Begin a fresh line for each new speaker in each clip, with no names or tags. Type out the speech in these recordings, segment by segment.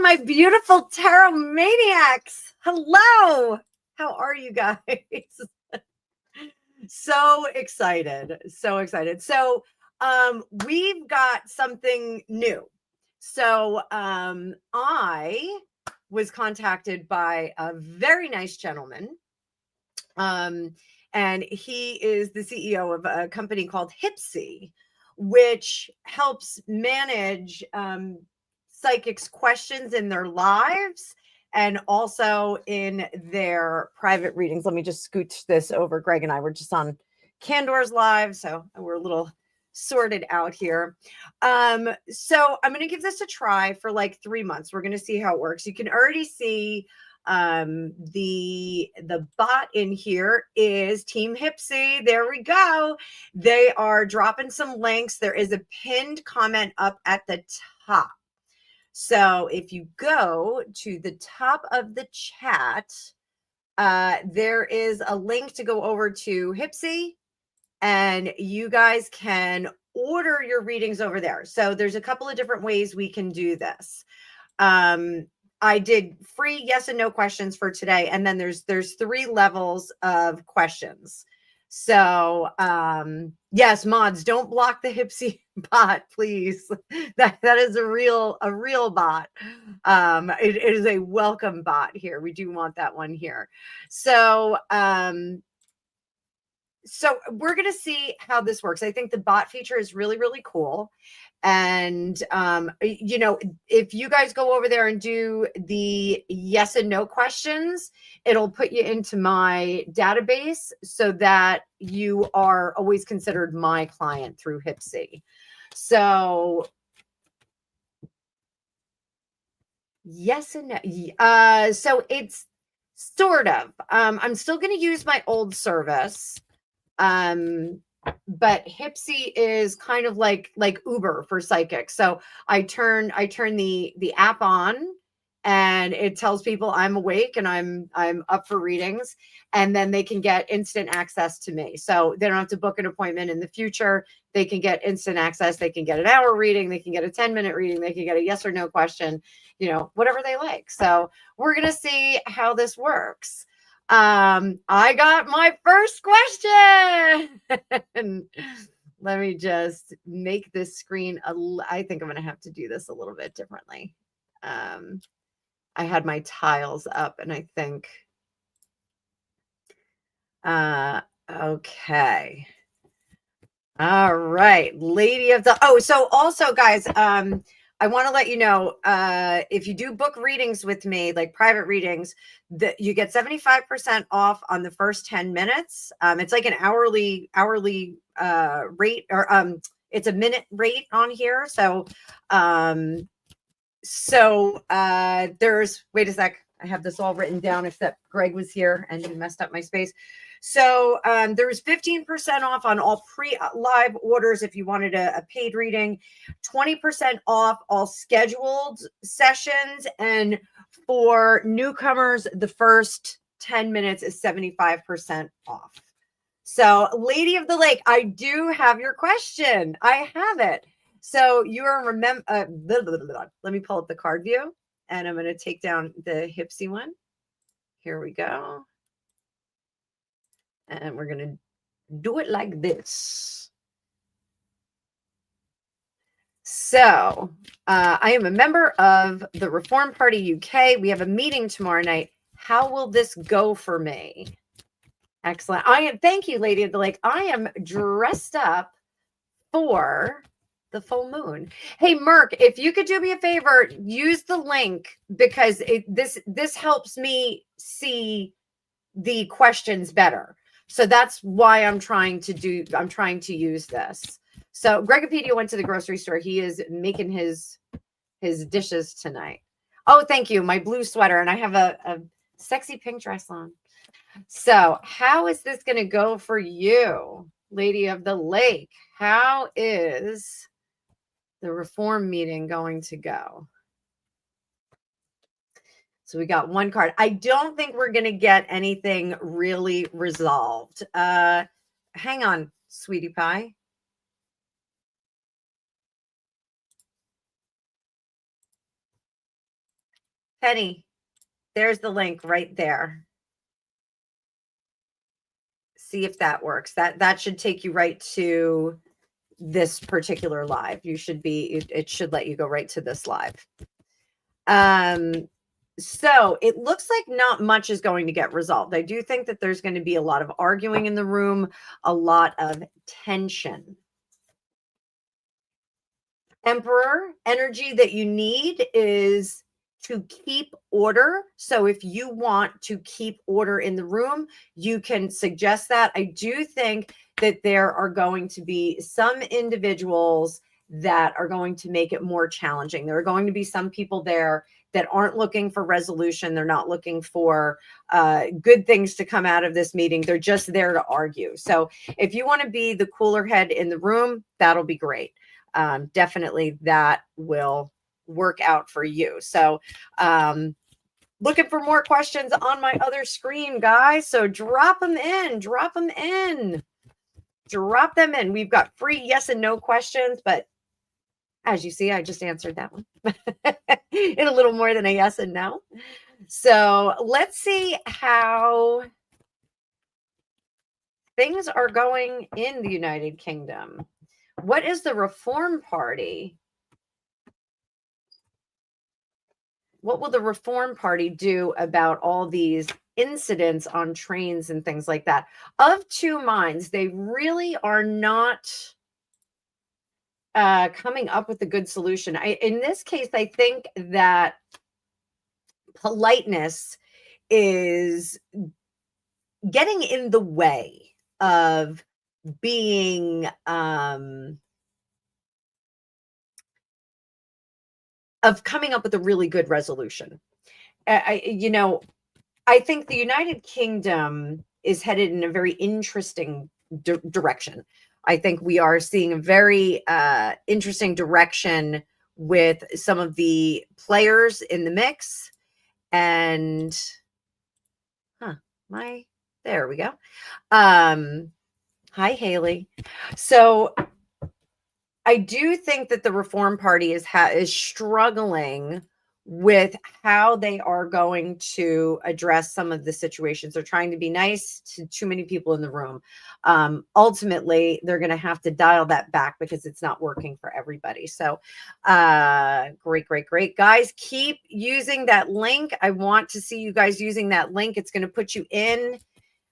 my beautiful tarot maniacs. Hello. How are you guys? So excited. So excited. So we've got something new. So I was contacted by a very nice gentleman. And he is the CEO of a company called Hipsy, which helps manage psychics' questions in their lives and also in their private readings. Let me just scooch this over. Greg and I were just on Candor's live, so we're a little sorted out here. So I'm going to give this a try for like 3 months. We're going to see how it works. You can already see the bot in here is Team Hipsy. There we go. They are dropping some links. There is a pinned comment up at the top. So if you go to the top of the chat, there is a link to go over to Hipsy, and you guys can order your readings over there. So there's a couple of different ways we can do this. I did free yes and no questions for today, and then there's 3 levels of questions. So yes, mods, don't block the Hipsy bot, please. That is a real bot. It is a welcome bot here. We do want that one here. So so we're going to see how this works. I think the bot feature is really, really cool. And, you know, if you guys go over there and do the yes and no questions, it'll put you into my database so that you are always considered my client through Hipsy. So yes and no. So it's sort of, I'm still going to use my old service. But Hipsy is kind of like Uber for psychics. So I turn the app on, and it tells people I'm awake and I'm up for readings, and then they can get instant access to me. So they don't have to book an appointment in the future. They can get instant access. They can get an hour reading. They can get a 10-minute reading. They can get a yes or no question, you know, whatever they like. So we're going to see how this works. I got my first question. Let me just make this screen. I think I'm going to have to do this a little bit differently. I had my tiles up, and I think, okay. All right. Lady of the, so also guys, I want to let you know, if you do book readings with me, like private readings, that you get 75% off on the first 10 minutes. It's like an hourly rate, or it's a minute rate on here. So, there's, wait a sec. I have this all written down, except Greg was here and he messed up my space. So there's 15% off on all pre-live orders if you wanted a paid reading, 20% off all scheduled sessions, and for newcomers, the first 10 minutes is 75% off. So Lady of the Lake, I do have your question. I have it. So you are let me pull up the card view, and I'm going to take down the Hipsy one. Here we go. And we're going to do it like this. So I am a member of the Reform Party UK. We have a meeting tomorrow night. How will this go for me? Excellent. Thank you, Lady of the Lake. I am dressed up for the full moon. Hey, Merc, if you could do me a favor, use the link, because this helps me see the questions better. So that's why I'm trying to use this. So Gregopedia went to the grocery store. He is making his dishes tonight. Oh, thank you. My blue sweater. And I have a sexy pink dress on. So how is this going to go for you, Lady of the Lake? How is the reform meeting going to go? So we got one card. I don't think we're going to get anything really resolved. Hang on, sweetie pie. Penny, there's the link right there. See if that works. That should take you right to this particular live. You should be, it should let you go right to this live. So it looks like not much is going to get resolved. I do think that there's going to be a lot of arguing in the room, a lot of tension. Emperor energy that you need is to keep order. So if you want to keep order in the room, you can suggest that. I do think that there are going to be some individuals that are going to make it more challenging. There are going to be some people there that aren't looking for resolution. They're not looking for good things to come out of this meeting. They're just there to argue. So if you want to be the cooler head in the room, that'll be great. Definitely that will work out for you. So looking for more questions on my other screen, guys. So drop them in, drop them in. Drop them in. We've got free yes and no questions, but as you see, I just answered that one in a little more than a yes and no. So let's see how things are going in the United Kingdom. What is the Reform Party? What will the Reform Party do about all these incidents on trains and things like that? Of two minds, they really are not coming up with a good solution. In this case, I think that politeness is getting in the way of being of coming up with a really good resolution. I think the United Kingdom is headed in a very interesting direction. I think we are seeing a very interesting direction with some of the players in the mix. And there we go. Hi, Haley. So I do think that the Reform Party is struggling with how they are going to address some of the situations. They're trying to be nice to too many people in the room. Ultimately, they're going to have to dial that back because it's not working for everybody. So great. Guys, keep using that link. I want to see you guys using that link. It's going to put you in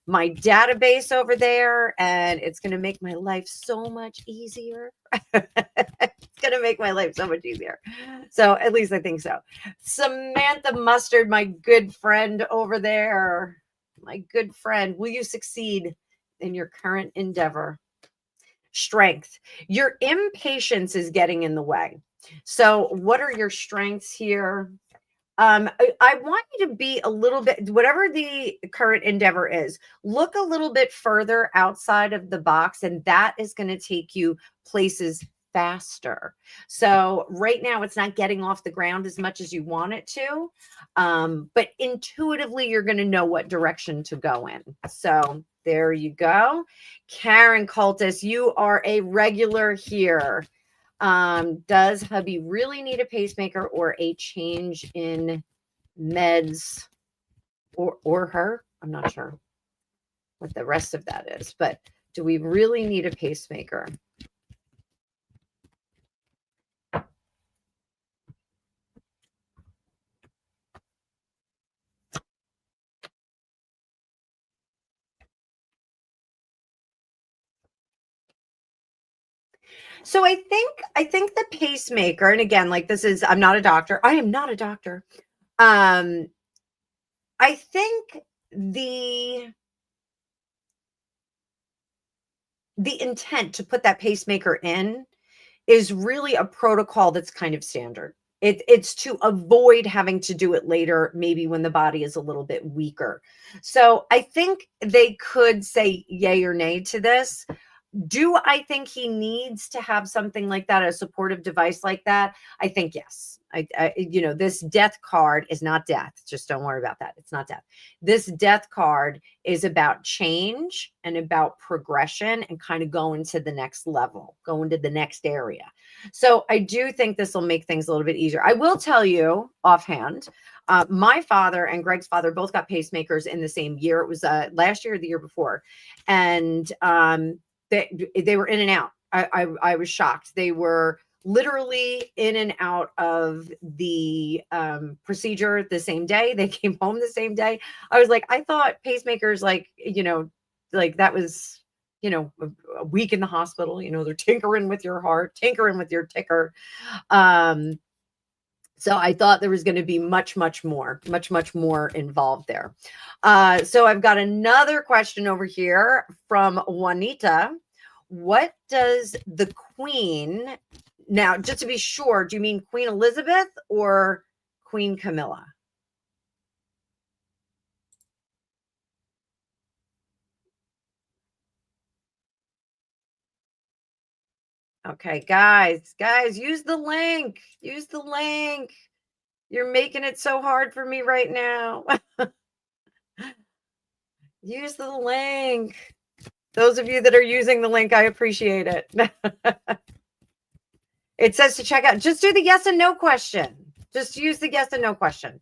my database over there, and it's going to make my life so much easier. It's going to make my life so much easier. So at least I think so. Samantha Mustard, my good friend over there, my good friend, will you succeed in your current endeavor? Strength. Your impatience is getting in the way. So what are your strengths here? I want you to be a little bit, whatever the current endeavor is, look a little bit further outside of the box, and that is going to take you places faster. So right now it's not getting off the ground as much as you want it to, but intuitively you're going to know what direction to go in. So there you go. Karen Cultus, you are a regular here. Does hubby really need a pacemaker or a change in meds or her? I'm not sure what the rest of that is, but do we really need a pacemaker? So I think the pacemaker, and again, like this is, I'm not a doctor. I am not a doctor. I think the intent to put that pacemaker in is really a protocol that's kind of standard. It's to avoid having to do it later, maybe when the body is a little bit weaker. So I think they could say yay or nay to this. Do I think he needs to have something like that, a supportive device like that? I think yes. This death card is not death. Just don't worry about that. It's not death. This death card is about change and about progression and kind of going to the next level, going to the next area. So I do think this will make things a little bit easier. I will tell you offhand, My father and Greg's father both got pacemakers in the same year. It was last year or the year before. And they were in and out. I was shocked. They were literally in and out of the procedure the same day. They came home the same day. I was like, I thought pacemakers, like, like that was, a week in the hospital. They're tinkering with your heart, tinkering with your ticker. So I thought there was going to be much more involved there. So I've got another question over here from Juanita. What does the Queen, now just to be sure, do you mean Queen Elizabeth or Queen Camilla? Okay, guys, use the link. Use the link. You're making it so hard for me right now. Use the link. Those of you that are using the link, I appreciate it. It says to check out. Just do the yes and no question. Just use the yes and no question.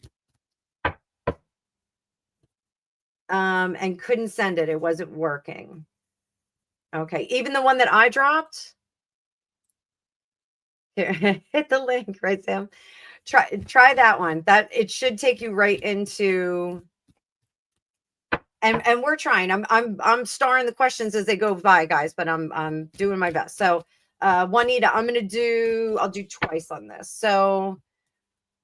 And couldn't send it. It wasn't working. Okay. Even the one that I dropped. Here, hit the link, right, Sam? Try that one. That it should take you right into. And we're trying. I'm starring the questions as they go by, guys, but I'm doing my best. So Juanita, I'll do twice on this. So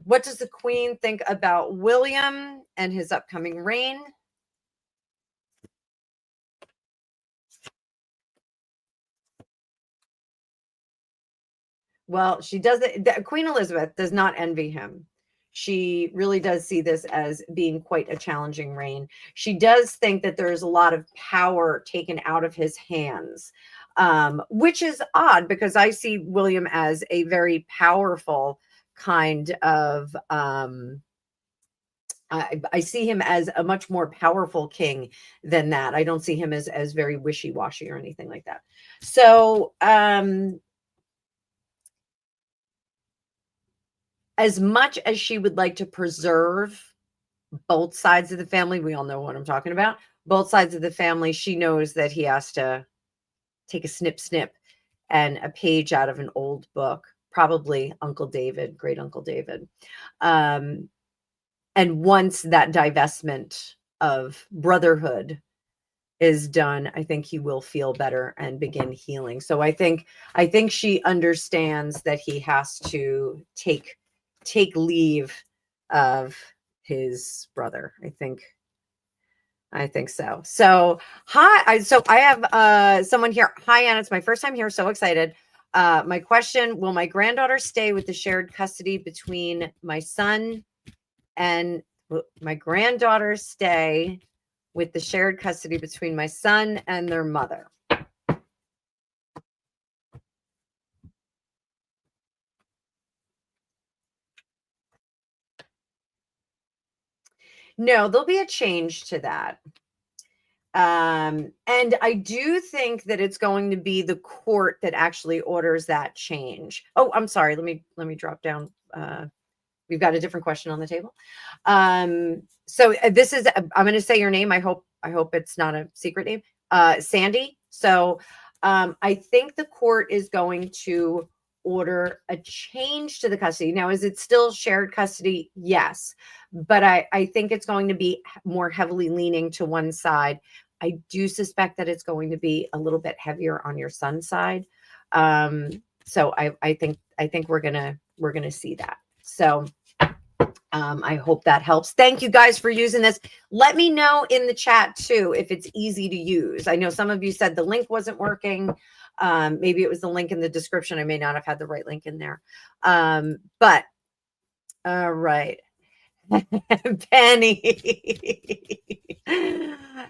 what does the Queen think about William and his upcoming reign? Well, she does it. Queen Elizabeth does not envy him. She really does see this as being quite a challenging reign. She does think that there's a lot of power taken out of his hands, which is odd because I see William as a very powerful kind of, I see him as a much more powerful king than that. I don't see him as very wishy-washy or anything like that. So, as much as she would like to preserve both sides of the family, we all know what I'm talking about. Both sides of the family, she knows that he has to take a snip and a page out of an old book, probably Uncle David, great Uncle David. And once that divestment of brotherhood is done, I think he will feel better and begin healing. So I think she understands that he has to take leave of his brother. I think so. So hi, so I have someone here. Hi, Anna. It's my first time here. So excited. My question: will my granddaughter stay with the shared custody between my son and my granddaughter stay with the shared custody between my son and their mother? No, there'll be a change to that. And I do think that it's going to be the court that actually orders that change. Oh, I'm sorry. Let me drop down. We've got a different question on the table. So this is, I'm going to say your name. I hope it's not a secret name. Sandy. So I think the court is going to order a change to the custody. Now, is it still shared custody? Yes. But I think it's going to be more heavily leaning to one side. I do suspect that it's going to be a little bit heavier on your son's side. So I think we're gonna see that. So I hope that helps. Thank you guys for using this. Let me know in the chat too if it's easy to use. I know some of you said the link wasn't working. Maybe it was the link in the description. I may not have had the right link in there. But all right. Penny.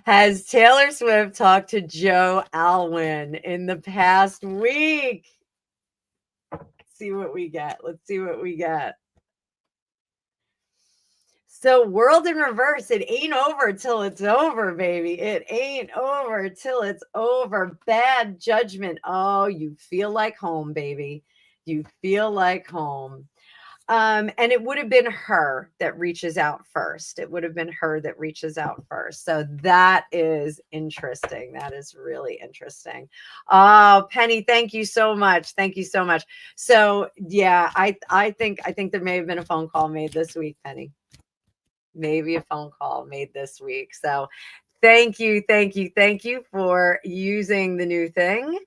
Has Taylor Swift talked to Joe Alwyn in the past week? Let's see what we get. So, world in reverse. It ain't over till it's over, baby. It ain't over till it's over. Bad judgment. Oh, you feel like home, baby. You feel like home. And it would have been her that reaches out first. It would have been her that reaches out first. So that is interesting. That is really interesting. Oh, Penny, thank you so much. Thank you so much. So yeah, I think there may have been a phone call made this week, Penny. Maybe a phone call made this week. So thank you for using the new thing.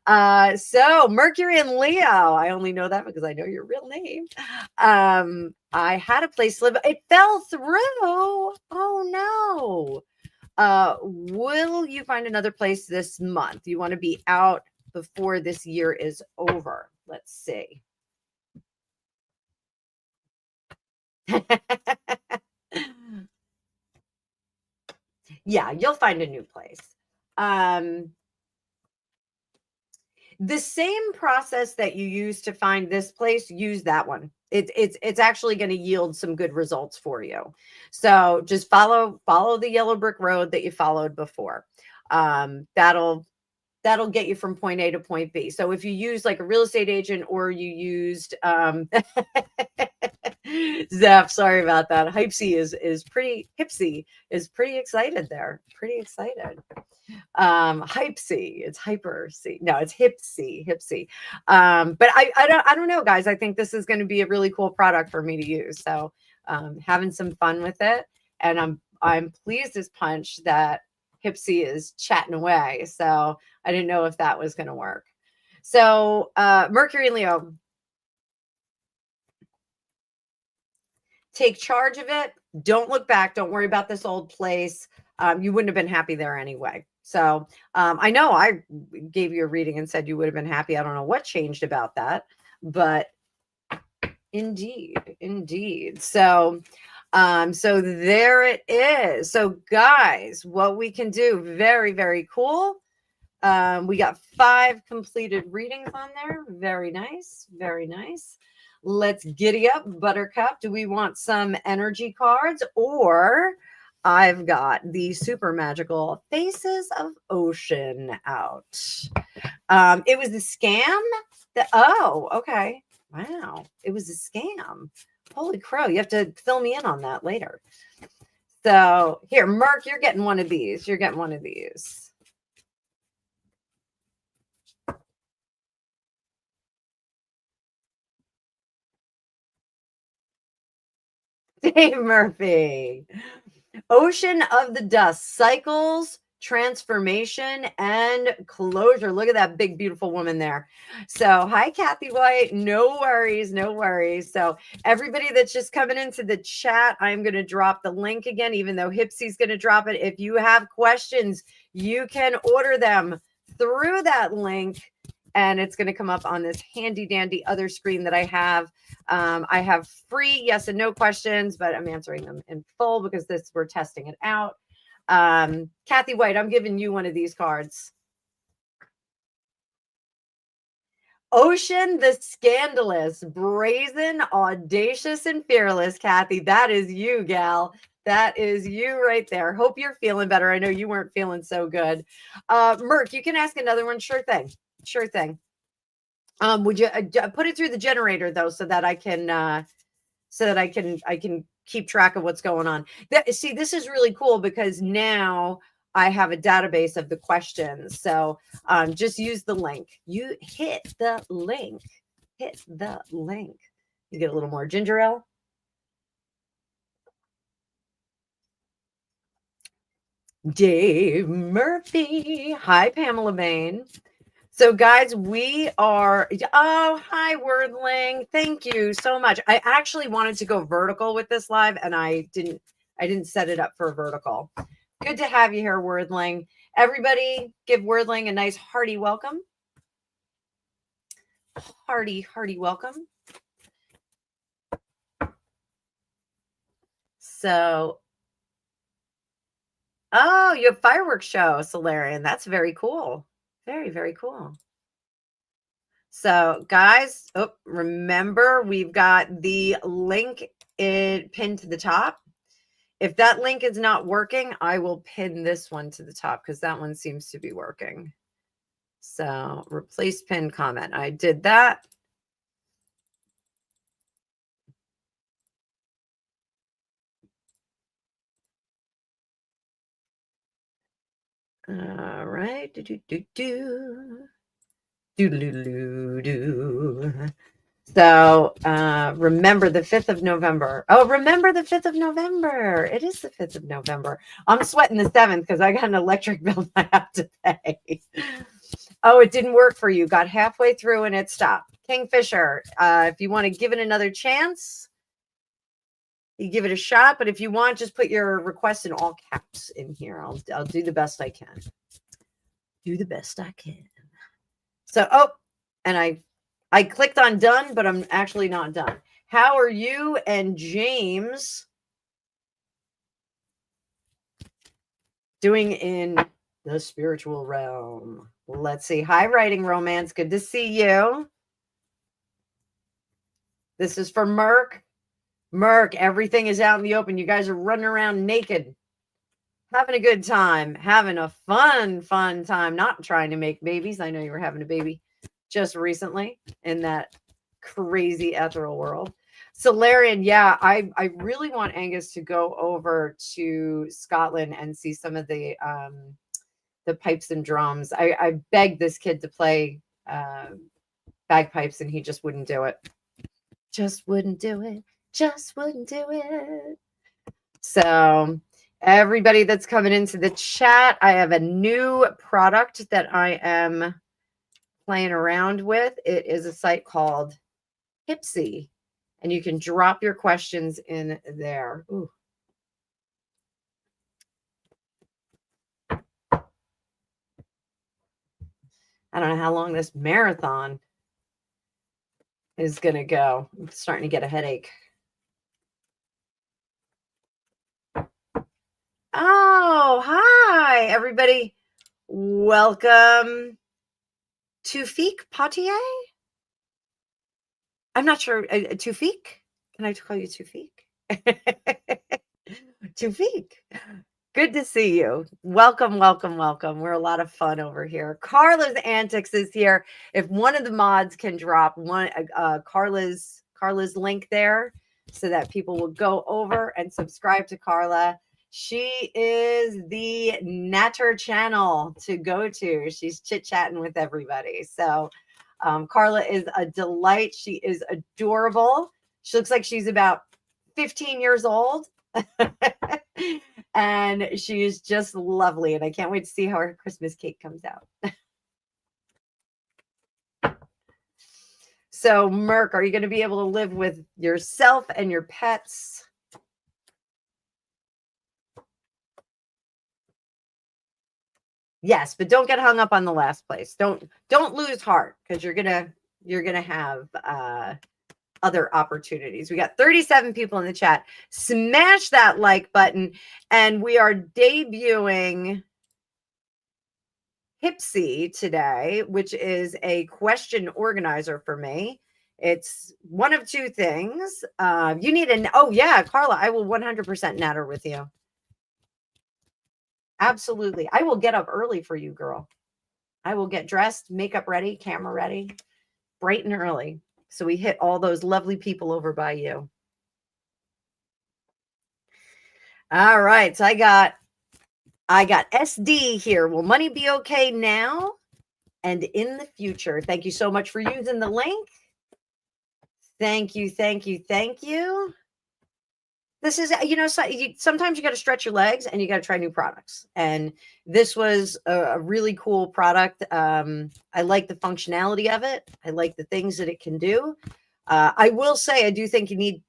So Mercury and Leo, I only know that because I know your real name. I had a place to live. It fell through. Oh no. Will you find another place this month? You want to be out before this year is over. Let's see. Yeah, you'll find a new place. The same process that you use to find this place, use that one. It's actually going to yield some good results for you. So just follow the yellow brick road that you followed before. That'll get you from point A to point B. So if you use like a real estate agent or you used Zeph, sorry about that. Hypsy is pretty excited there. Pretty excited. Hypsy, it's hyper C. No, it's hipsy. But I don't know, guys. I think this is going to be a really cool product for me to use. So having some fun with it. And I'm pleased as punch that Hipsy is chatting away. So I didn't know if that was going to work. So Mercury and Leo, take charge of it. Don't look back. Don't worry about this old place. You wouldn't have been happy there anyway. So I know I gave you a reading and said you would have been happy. I don't know what changed about that, but indeed. So there it is. So guys, what we can do, very, very cool. We got 5 completed readings on there. Very nice. Very nice. Let's giddy up, Buttercup. Do we want some energy cards, or I've got the super magical Faces of Ocean out. It was a scam. Okay. Wow. It was a scam. Holy crow. You have to fill me in on that later. So here, Merc, you're getting one of these. Dave Murphy. Ocean of the Dust, cycles, transformation, and closure. Look at that big, beautiful woman there. So hi, Kathy White. No worries. So everybody that's just coming into the chat, I'm going to drop the link again, even though Hipsy's going to drop it. If you have questions, you can order them through that link. And it's going to come up on this handy dandy other screen that I have. I have free yes and no questions, but I'm answering them in full because we're testing it out. Kathy White, I'm giving you one of these cards. Ocean the Scandalous, brazen, audacious, and fearless. Kathy, that is you, gal. That is you right there. Hope you're feeling better. I know you weren't feeling so good. Merc, you can ask another one. Sure thing. Would you put it through the generator though, so that I can keep track of what's going on. See, this is really cool because now I have a database of the questions. So just use the link. You hit the link. You get a little more ginger ale. Dave Murphy. Hi, Pamela Bain. So guys, we are, hi, Wordling. Thank you so much. I actually wanted to go vertical with this live and I didn't set it up for vertical. Good to have you here, Wordling. Everybody give Wordling a nice hearty welcome. Hearty welcome. So, you have fireworks show, Solarian. That's very cool. Very, very cool. So guys, remember we've got the link pinned to the top. If that link is not working, I will pin this one to the top because that one seems to be working. So replace pin comment. I did that. All right. Do. So remember the 5th of November. Oh, remember the 5th of November. It is the 5th of November. I'm sweating the 7th because I got an electric bill I have to pay. Oh, it didn't work for you. Got halfway through and it stopped. Kingfisher, if you want to give it another chance, you give it a shot. But if you want, just put your request in all caps in here. I'll do the best I can. Do the best I can. So, and I clicked on done, but I'm actually not done. How are you and James doing in the spiritual realm? Let's see. Hi, Writing Romance. Good to see you. This is for Merc. Merc, everything is out in the open. You guys are running around naked, having a good time, having a fun time, not trying to make babies. I know you were having a baby just recently in that crazy ethereal world. Solarian, yeah, I really want Angus to go over to Scotland and see some of the pipes and drums. I begged this kid to play bagpipes and he just wouldn't do it. Just wouldn't do it. Just wouldn't do it. So everybody that's coming into the chat, I have a new product that I am playing around with. It is a site called Hipsy, and you can drop your questions in there. Ooh. I don't know how long this marathon is going to go. I'm starting to get a headache. Oh, hi, everybody. Welcome to Tufik Potier. I'm not sure. Tufik? Can I call you Tufik? Tufik. Good to see you. Welcome. We're a lot of fun over here. Carla's Antics is here. If one of the mods can drop one Carla's link there so that people will go over and subscribe to Carla. She is the Natter channel to go to. She's chit-chatting with everybody. So Carla is a delight. She is adorable. She looks like she's about 15 years old. And she is just lovely. And I can't wait to see how her Christmas cake comes out. So, Merc, are you going to be able to live with yourself and your pets? Yes, but don't get hung up on the last place. Don't lose heart, because you're gonna have other opportunities. We got 37 people in the chat. Smash that like button, and we are debuting Hipsy today, which is a question organizer for me. It's one of two things. You need oh yeah, Carla, I will 100% natter with you. Absolutely. I will get up early for you, girl. I will get dressed, makeup ready, camera ready, bright and early. So we hit all those lovely people over by you. All right. So I got SD here. Will money be okay now and in the future? Thank you so much for using the link. Thank you. This is, sometimes you got to stretch your legs and you got to try new products. And this was a really cool product. I like the functionality of it. I like the things that it can do. I will say, I do think you need,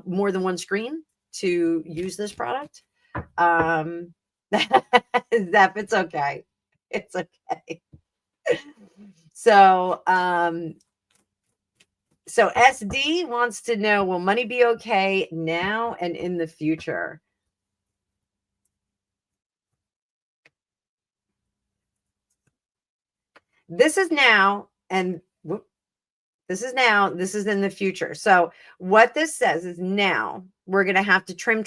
more than one screen to use this product. Zep, it's okay. It's okay. So SD wants to know, will money be okay now and in the future? This is now, and this is now, this is in the future. So what this says is now we're going to have to trim.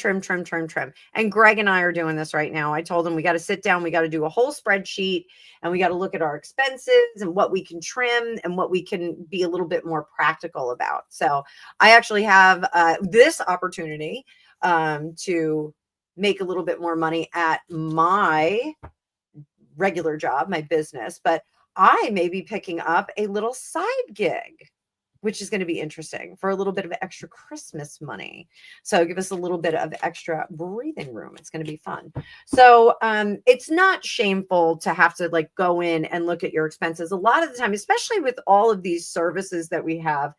And Greg and I are doing this right now. I told him we got to sit down, we got to do a whole spreadsheet, and we got to look at our expenses and what we can trim and what we can be a little bit more practical about. So I actually have this opportunity to make a little bit more money at my regular job, my business, but I may be picking up a little side gig, which is going to be interesting for a little bit of extra Christmas money. So give us a little bit of extra breathing room. It's going to be fun. So it's not shameful to have to like go in and look at your expenses. A lot of the time, especially with all of these services that we have,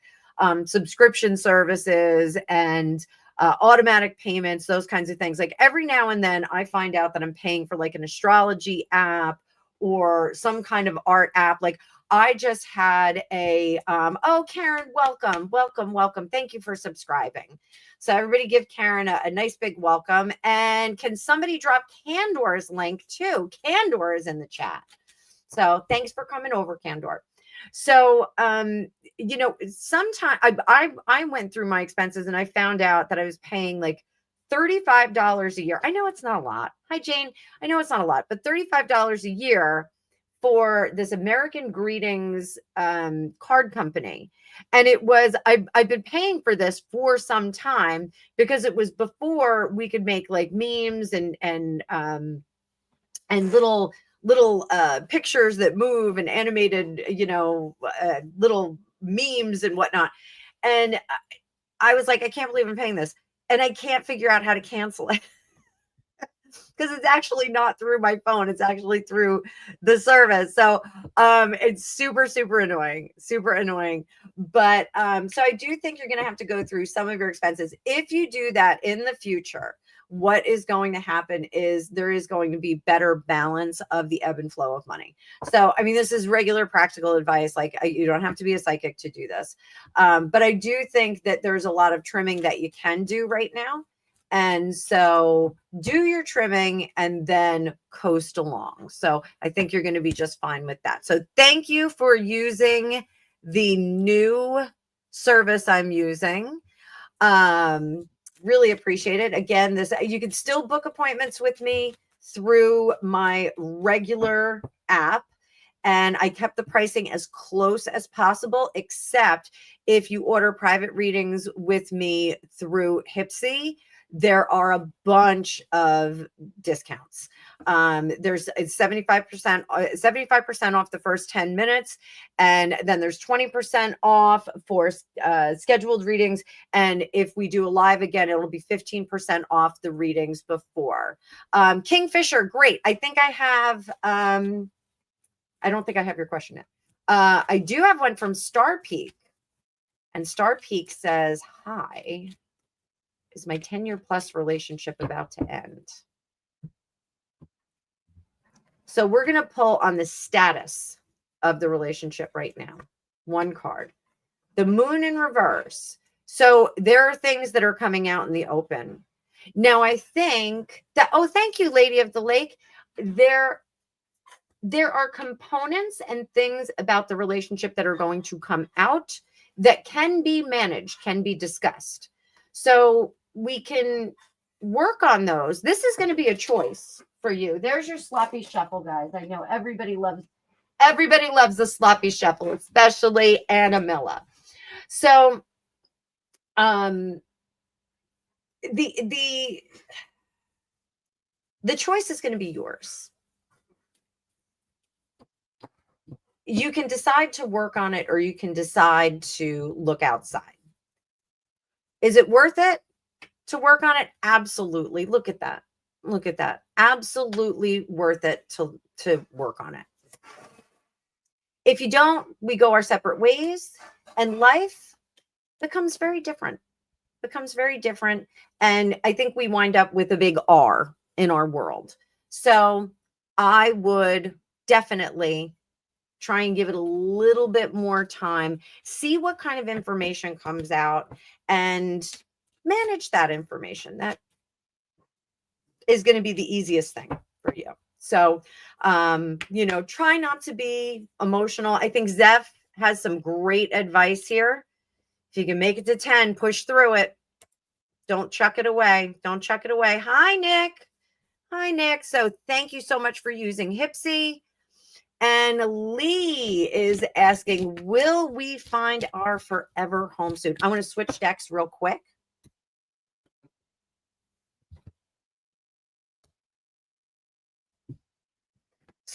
subscription services and automatic payments, those kinds of things. Like every now and then I find out that I'm paying for like an astrology app or some kind of art app. Like I just had a, oh, Karen, welcome. Thank you for subscribing. So everybody give Karen a nice big welcome. And can somebody drop Candor's link too? Candor is in the chat. So thanks for coming over, Candor. So, you know, sometimes I went through my expenses and I found out that I was paying like $35 a year. I know it's not a lot. Hi, Jane. I know it's not a lot, but $35 a year for this American Greetings card company. And it was, I've been paying for this for some time because it was before we could make like memes and little pictures that move and animated, you know, little memes and whatnot. And I was like, I can't believe I'm paying this. And I can't figure out how to cancel it. Because it's actually not through my phone. It's actually through the service. So it's super annoying, But so I do think you're going to have to go through some of your expenses. If you do that in the future, what is going to happen is there is going to be better balance of the ebb and flow of money. So, I mean, this is regular practical advice. Like you don't have to be a psychic to do this. But I do think that there's a lot of trimming that you can do right now. And so do your trimming and then coast along. So I think you're going to be just fine with that. So thank you for using the new service I'm using. Really appreciate it. Again, you can still book appointments with me through my regular app. And I kept the pricing as close as possible, except if you order private readings with me through Hipsy, there are a bunch of discounts. There's 75% off the first 10 minutes. And then there's 20% off for scheduled readings. And if we do a live again, it'll be 15% off the readings before. Kingfisher, great. I think I have, I don't think I have your question yet. I do have one from Star Peak. And Star Peak says, hi. Is my 10-year plus relationship about to end? So we're going to pull on the status of the relationship right now. One card. The moon in reverse. So there are things that are coming out in the open. Now I think that, oh, thank you, Lady of the Lake. There are components and things about the relationship that are going to come out that can be managed, can be discussed. So we can work on those. This is going to be a choice for you. There's your sloppy shuffle, guys. I know everybody loves the sloppy shuffle, especially Annabelle. So the choice is going to be yours. You can decide to work on it or you can decide to look outside. Is it worth it to work on it? Absolutely. Look at that. Look at that. Absolutely worth it to work on it. If you don't, we go our separate ways and life becomes very different. And I think we wind up with a big R in our world. So I would definitely try and give it a little bit more time, see what kind of information comes out and manage that information. That is going to be the easiest thing for you. So, you know, try not to be emotional. I think Zeph has some great advice here. If you can make it to 10, push through it. Don't chuck it away. Hi, Nick. So thank you so much for using Hipsy. And Lee is asking, will we find our forever home soon? I want to switch decks real quick.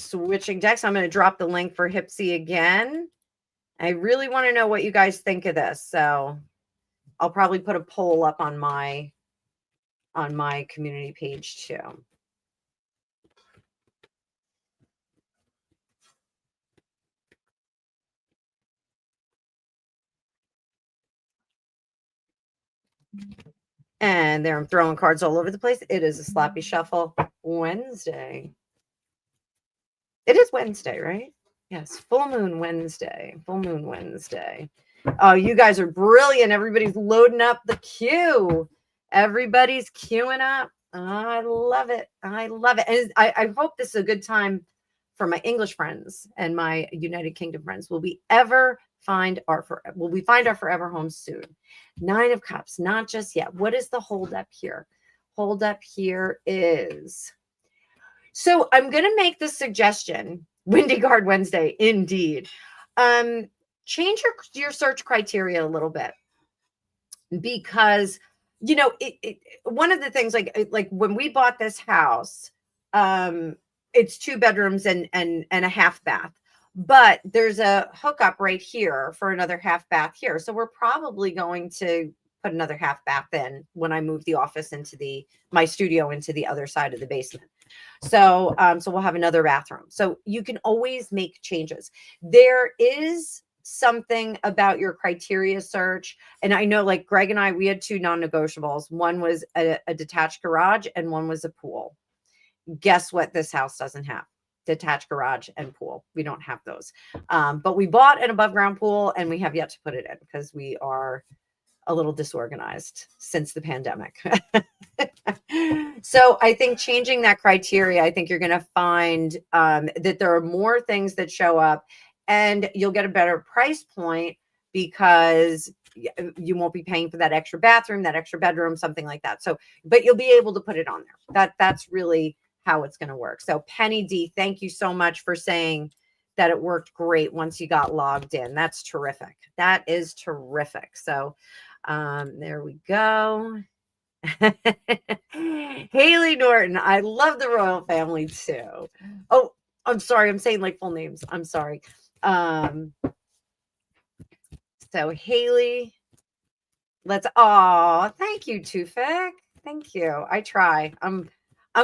switching decks. I'm going to drop the link for Hipsy again. I really want to know what you guys think of this. So I'll probably put a poll up on my community page too. And there I'm throwing cards all over the place. It is a sloppy shuffle Wednesday. It is Wednesday, right? Yes, full moon Wednesday. Full moon Wednesday. Oh, you guys are brilliant. Everybody's loading up the queue. Everybody's queuing up. I love it. I love it. And I hope this is a good time for my English friends and my United Kingdom friends. Will we find our forever home soon? 9 of Cups, not just yet. What is the hold up here? Hold up here is, so I'm going to make this suggestion. Windy Card Wednesday, indeed. Change your search criteria a little bit, because one of the things, like when we bought this house, it's 2 bedrooms and a half bath, but there's a hookup right here for another half bath here. So we're probably going to put another half bath in when I move the office into my studio into the other side of the basement. So we'll have another bathroom. So you can always make changes. There is something about your criteria search. And I know, like Greg and I, we had 2 non-negotiables. One was a detached garage and one was a pool. Guess what this house doesn't have? Detached garage and pool. We don't have those. But we bought an above ground pool and we have yet to put it in because we are a little disorganized since the pandemic. So I think changing that criteria, I think you're going to find that there are more things that show up, and you'll get a better price point because you won't be paying for that extra bathroom, that extra bedroom, something like that. So, but you'll be able to put it on there. That's really how it's going to work. So Penny D, thank you so much for saying that it worked great once you got logged in. That's terrific. That is terrific. So there we go. Haley Norton, I love the royal family too. Oh, I'm sorry, I'm saying like full names. I'm sorry. So Haley, thank you, Tufik. Thank you. I try. I'm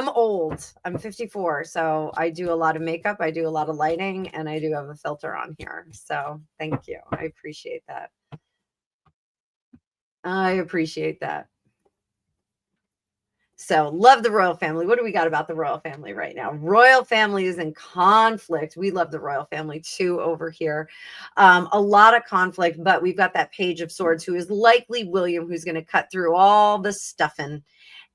old. I'm 54, so I do a lot of makeup, I do a lot of lighting, and I do have a filter on here. So thank you. I appreciate that. I appreciate that. So love the royal family. What do we got about the royal family right now? Royal family is in conflict. We love the royal family too over here. A lot of conflict, but we've got that Page of Swords, who is likely William, who's going to cut through all the stuffing,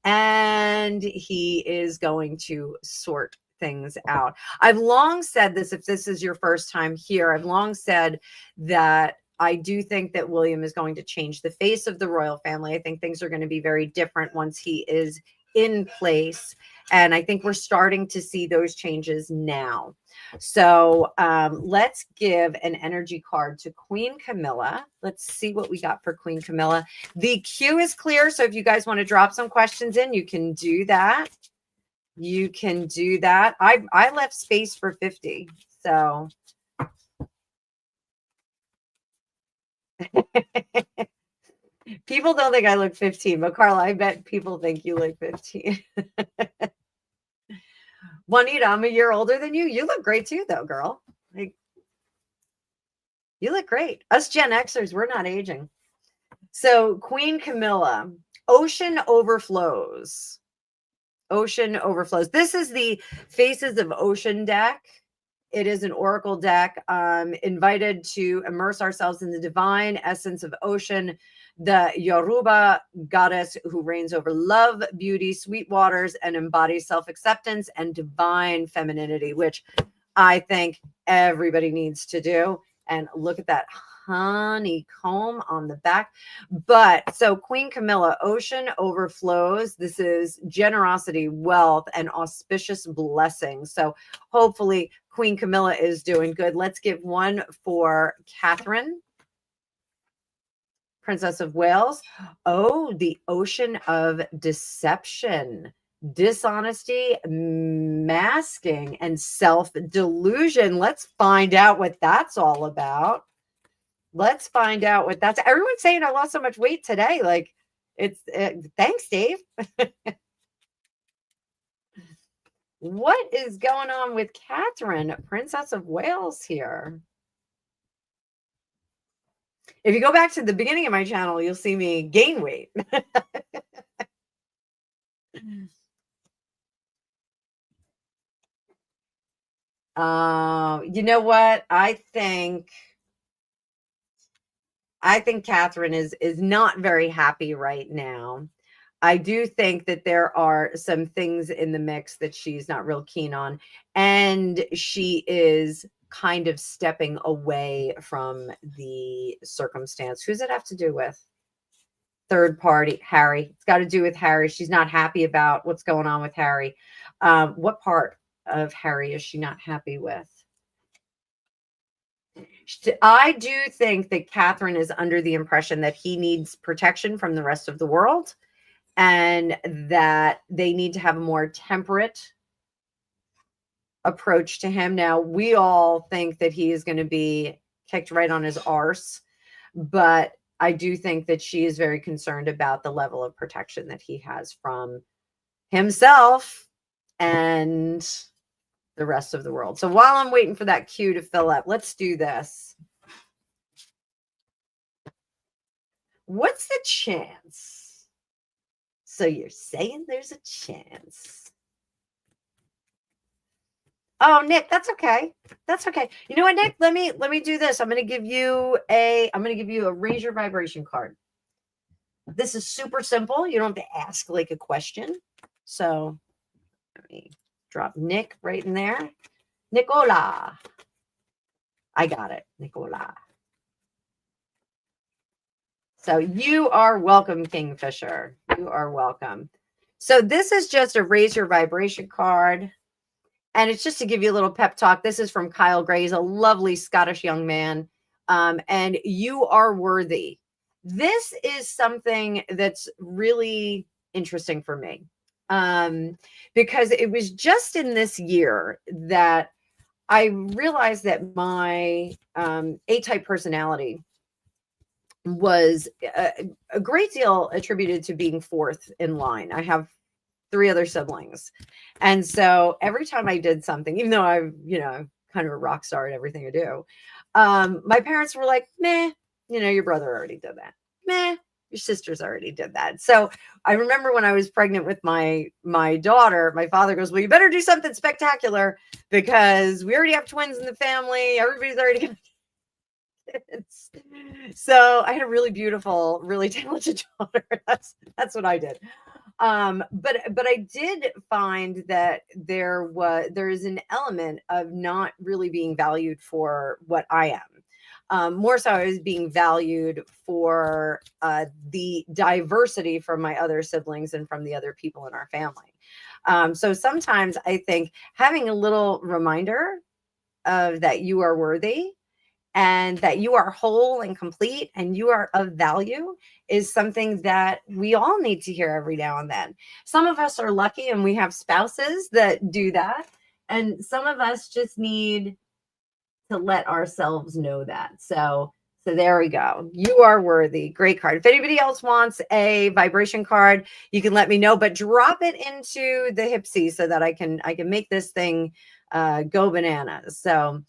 and he is going to sort things out. I've long said this, if this is your first time here, I've long said that I do think that William is going to change the face of the royal family. I think things are going to be very different once he is in place. And I think we're starting to see those changes now. So let's give an energy card to Queen Camilla. Let's see what we got for Queen Camilla. The queue is clear. So if you guys want to drop some questions in, you can do that. You can do that. I left space for 50. So people don't think I look 15, but Carla, I bet people think you look 15. Juanita, I'm a year older than you. You look great too, though, girl. Like, you look great. Us Gen Xers, we're not aging. So Queen Camilla, ocean overflows. Ocean overflows. This is the Faces of Ocean deck. It is an oracle deck, invited to immerse ourselves in the divine essence of ocean, the Yoruba goddess who reigns over love, beauty, sweet waters, and embodies self-acceptance and divine femininity, which I think everybody needs to do. And look at that honeycomb on the back. But so Queen Camilla, ocean overflows. This is generosity, wealth, and auspicious blessings. So hopefully Queen Camilla is doing good. Let's give one for Catherine, Princess of Wales. Oh, the ocean of deception. dishonesty, masking, and self-delusion. Let's find out what that's all about. Let's find out what that's. Everyone's saying I lost so much weight today. Like, thanks, Dave. What is going on with Catherine, Princess of Wales here? If you go back to the beginning of my channel, you'll see me gain weight. You know what? I think Catherine is not very happy right now. I do think that there are some things in the mix that she's not real keen on, and she is kind of stepping away from the circumstance. Who's it have to do with? Third party, Harry. It's got to do with Harry. She's not happy about what's going on with Harry. What part of Harry is she not happy with? I do think that Catherine is under the impression that he needs protection from the rest of the world, and that they need to have a more temperate approach to him. Now, we all think that he is going to be kicked right on his arse, but I do think that she is very concerned about the level of protection that he has from himself and the rest of the world. So while I'm waiting for that queue to fill up, let's do this. What's the chance? So you're saying there's a chance. Oh, Nick, that's okay. That's okay. You know what, Nick? Let me do this. I'm going to give you a raise your vibration card. This is super simple. You don't have to ask like a question. So let me drop Nick right in there. Nicola. I got it, Nicola. So you are welcome, Kingfisher. You are welcome. So this is just a raise your vibration card. And it's just to give you a little pep talk. This is from Kyle Gray. He's a lovely Scottish young man. And you are worthy. This is something that's really interesting for me. Because it was just in this year that I realized that my A-type personality was a great deal attributed to being fourth in line. I have 3 other siblings. And so every time I did something, even though I'm, kind of a rock star at everything I do, my parents were like, meh, your brother already did that. Meh, your sisters already did that. So I remember when I was pregnant with my daughter, my father goes, well, you better do something spectacular because we already have twins in the family. Everybody's already got kids. So I had a really beautiful, really talented daughter. That's what I did. But I did find that there is an element of not really being valued for what I am. More so I was being valued for the diversity from my other siblings and from the other people in our family. So sometimes I think having a little reminder of that you are worthy and that you are whole and complete and you are of value is something that we all need to hear every now and then. Some of us are lucky and we have spouses that do that. And some of us just need to let ourselves know that. So there we go. You are worthy. Great card. If anybody else wants a vibration card, you can let me know, but drop it into the Hipsy so that I can make this thing go bananas. So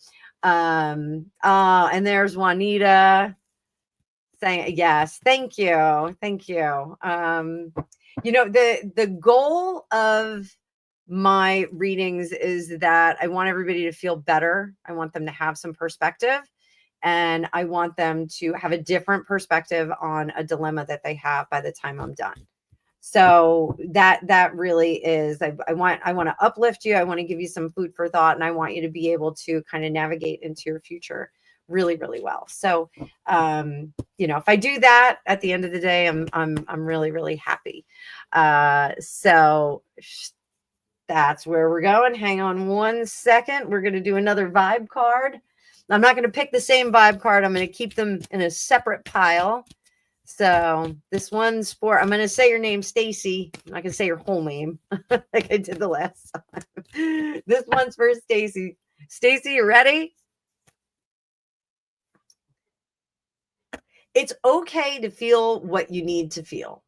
and there's Juanita saying yes. Thank you. Thank you. The goal of my readings is that I want everybody to feel better. I want them to have some perspective, and I want them to have a different perspective on a dilemma that they have by the time I'm done. So that really is, I want to uplift you. I want to give you some food for thought, and I want you to be able to kind of navigate into your future really, really well. So, if I do that at the end of the day, I'm really, really happy. So that's where we're going. Hang on one second. We're going to do another vibe card. I'm not going to pick the same vibe card. I'm going to keep them in a separate pile. So this one's for, I'm going to say your name, Stacy. I'm not going to say your whole name like I did the last time. This one's for Stacy. Stacy, you ready? It's okay to feel what you need to feel.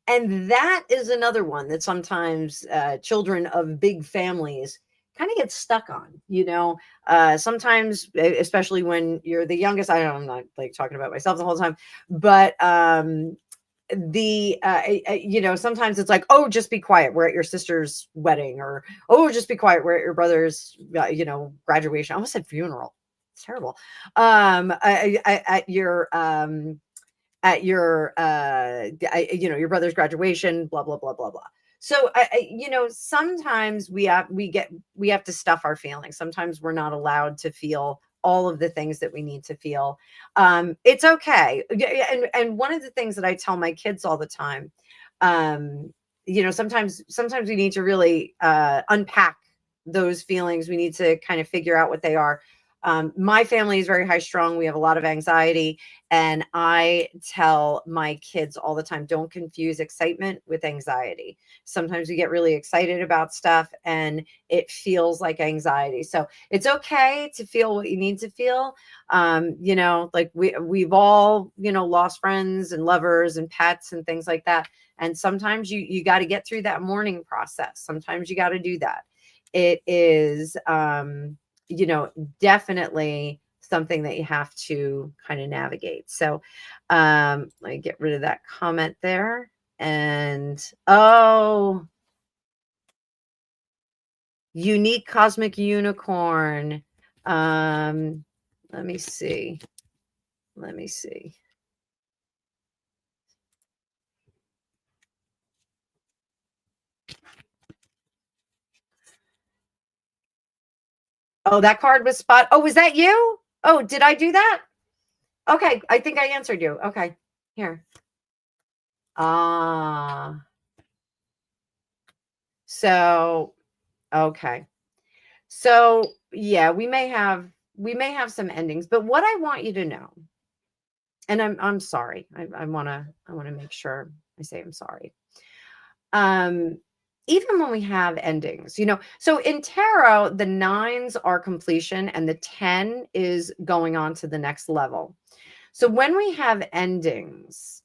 And that is another one that sometimes children of big families kind of get stuck on, sometimes, especially when you're the youngest. I'm not like talking about myself the whole time, but sometimes it's like, oh, just be quiet, we're at your sister's wedding, or oh, just be quiet, we're at your brother's graduation. I almost said funeral. It's terrible. At your your brother's graduation, blah blah blah blah blah. So sometimes we have to stuff our feelings. Sometimes we're not allowed to feel all of the things that we need to feel. It's okay. And one of the things that I tell my kids all the time, sometimes we need to really unpack those feelings. We need to kind of figure out what they are. My family is very high strung. We have a lot of anxiety. And I tell my kids all the time, don't confuse excitement with anxiety. Sometimes we get really excited about stuff and it feels like anxiety. So it's okay to feel what you need to feel. Like we've all, lost friends and lovers and pets and things like that. And sometimes you got to get through that mourning process. Sometimes you got to do that. It is, definitely something that you have to kind of navigate. So let me get rid of that comment there. And unique cosmic unicorn. Let me see. Oh, that card was spot. Oh, was that you? Oh, did I do that? Okay, I think I answered you. Okay, here. So, okay. So, yeah, we may have some endings, but what I want you to know, and I'm sorry. I want to make sure I say I'm sorry. Even when we have endings, so in tarot, the 9s are completion and the 10 is going on to the next level. So when we have endings,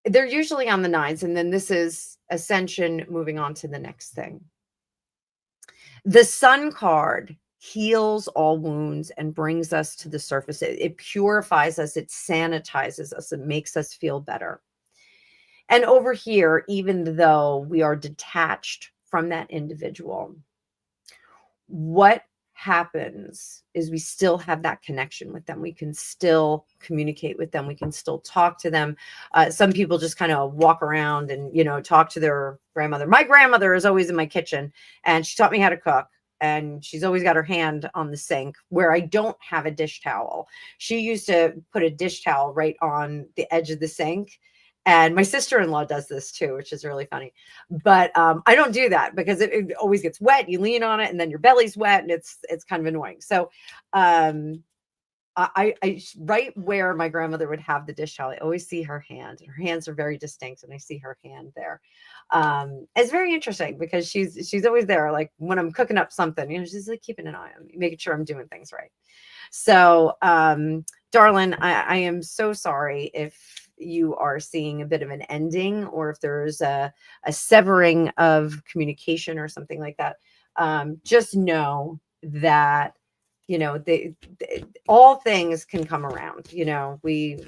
they're usually on the 9s, and then this is ascension, moving on to the next thing. The Sun card heals all wounds and brings us to the surface. It purifies us, it sanitizes us, it makes us feel better. And over here, even though we are detached from that individual, what happens is we still have that connection with them. We can still communicate with them. We can still talk to them. Some people just kind of walk around and, talk to their grandmother. My grandmother is always in my kitchen and she taught me how to cook. And she's always got her hand on the sink where I don't have a dish towel. She used to put a dish towel right on the edge of the sink. And my sister-in-law does this too, which is really funny. But I don't do that because it always gets wet. You lean on it and then your belly's wet and it's kind of annoying. So I right where my grandmother would have the dish towel, I always see her hand. Her hands are very distinct and I see her hand there. It's very interesting because she's always there. Like when I'm cooking up something, she's like keeping an eye on me, making sure I'm doing things right. So, darling, I am so sorry if you are seeing a bit of an ending or if there's a severing of communication or something like that. Just know that, all things can come around. We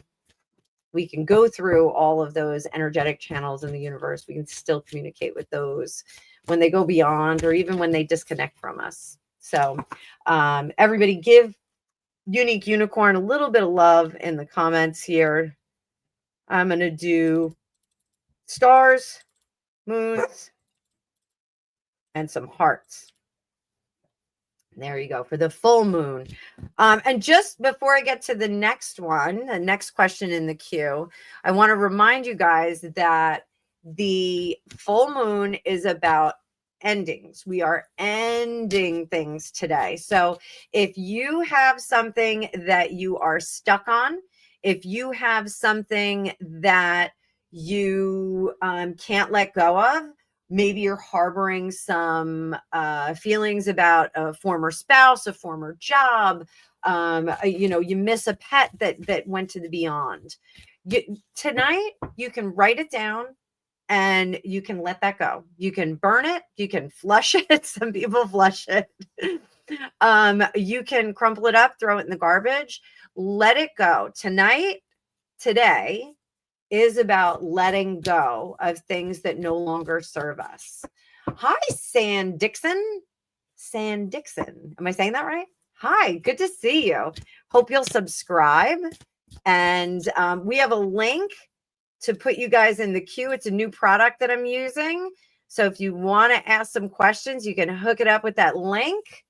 can go through all of those energetic channels in the universe. We can still communicate with those when they go beyond or even when they disconnect from us. So everybody give Unique Unicorn a little bit of love in the comments here. I'm going to do stars, moons, and some hearts. There you go for the full moon. And just before I get to the next one, the next question in the queue, I want to remind you guys that the full moon is about endings. We are ending things today. So if you have something that you are stuck on, If you have something that you can't let go of, maybe you're harboring some feelings about a former spouse, a former job, you miss a pet that went to the beyond. Tonight, you can write it down and you can let that go. You can burn it. You can flush it. Some people flush it. You can crumple it up, throw it in the garbage, let it go. Today is about letting go of things that no longer serve us. Hi, San Dixon. San Dixon. Am I saying that right? Hi, good to see you. Hope you'll subscribe. And we have a link to put you guys in the queue. It's a new product that I'm using. So if you want to ask some questions, you can hook it up with that link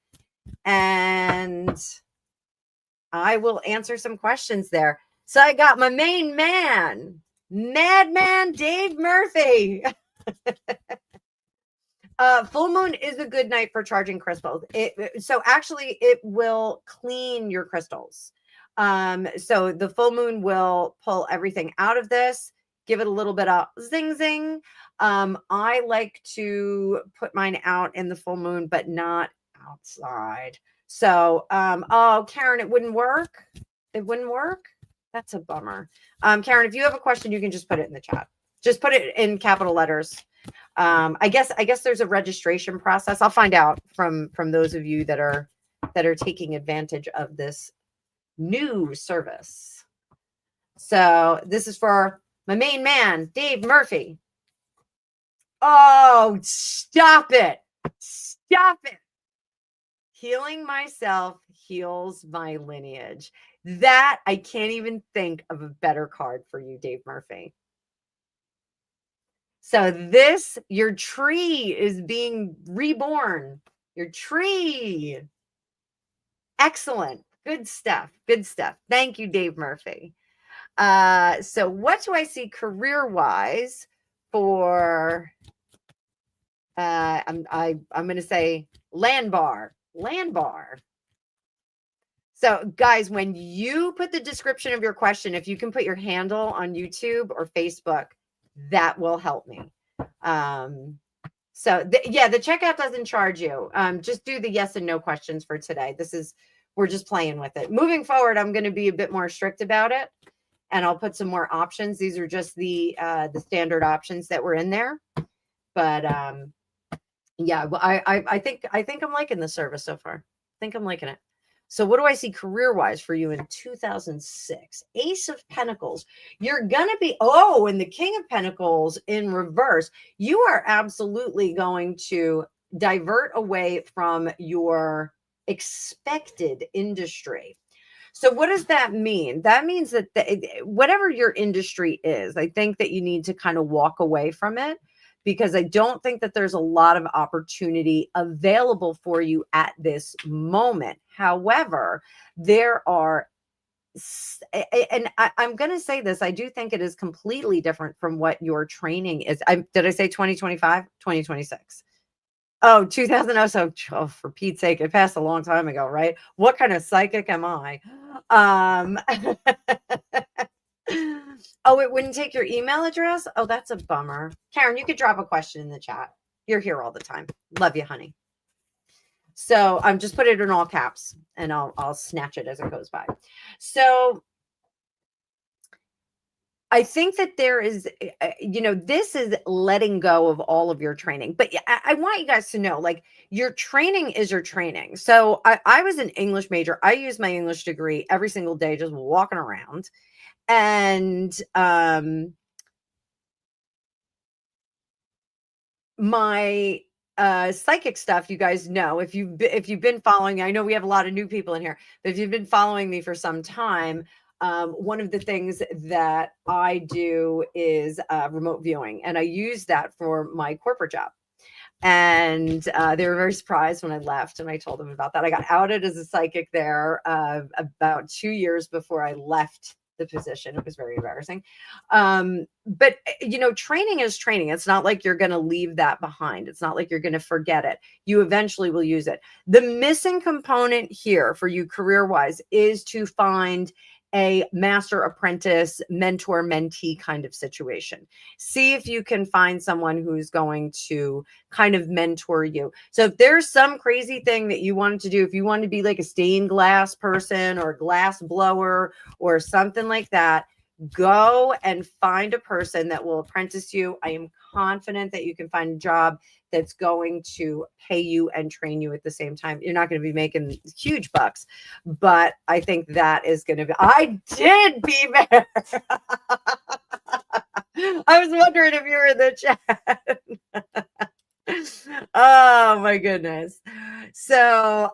and I will answer some questions there. So I got my main man, Madman Dave Murphy. Full moon is a good night for charging crystals. So actually it will clean your crystals. So the full moon will pull everything out of this, give it a little bit of zing zing. I like to put mine out in the full moon, but not outside. So, oh, Karen, it wouldn't work. It wouldn't work. That's a bummer. Karen, if you have a question, you can just put it in the chat. Just put it in capital letters. I guess there's a registration process. I'll find out from those of you that are taking advantage of this new service. So this is for my main man, Dave Murphy. Oh, stop it. Stop it. Healing myself heals my lineage. That I can't even think of a better card for you, Dave Murphy. So your tree is being reborn. Your tree. Excellent. Good stuff. Good stuff. Thank you, Dave Murphy. So what do I see career-wise for I'm going to say Landbar. So guys, when you put the description of your question, if you can put your handle on YouTube or Facebook, that will help me. So the checkout doesn't charge you. Just do the yes and no questions for today. We're just playing with it. Moving forward, I'm going to be a bit more strict about it, and I'll put some more options. These are just the standard options that were in there. But yeah, I think I'm liking the service so far. I think I'm liking it. So what do I see career-wise for you in 2006? Ace of Pentacles. You're going to be, and the King of Pentacles in reverse. You are absolutely going to divert away from your expected industry. So what does that mean? That means that whatever your industry is, I think that you need to kind of walk away from it, because I don't think that there's a lot of opportunity available for you at this moment. However, there are, and I'm going to say this, I do think it is completely different from what your training is. Did I say 2025? 2026. Oh, 2000. So for Pete's sake, it passed a long time ago, right? What kind of psychic am I? Oh, it wouldn't take your email address? Oh, that's a bummer. Karen, you could drop a question in the chat. You're here all the time. Love you, honey. So just put it in all caps and I'll snatch it as it goes by. So I think that there is, this is letting go of all of your training. But I want you guys to know, like, your training is your training. So I was an English major. I use my English degree every single day, just walking around. And my psychic stuff, you guys know, if you've been following me, I know we have a lot of new people in here, but if you've been following me for some time, one of the things that I do is remote viewing, and I use that for my corporate job. And they were very surprised when I left, and I told them about that. I got outed as a psychic there about 2 years before I left the position. It was very embarrassing. But training is training. It's not like you're going to leave that behind. It's not like you're going to forget it. You eventually will use it. The missing component here for you career-wise is to find a master apprentice, mentor mentee kind of situation. See if you can find someone who's going to kind of mentor you. So if there's some crazy thing that you wanted to do, if you want to be like a stained glass person or a glass blower or something like that, go and find a person that will apprentice you. I am confident that you can find a job that's going to pay you and train you at the same time. You're not going to be making huge bucks, but I think that is going to be, I did be there. I was wondering if you were in the chat. Oh my goodness. So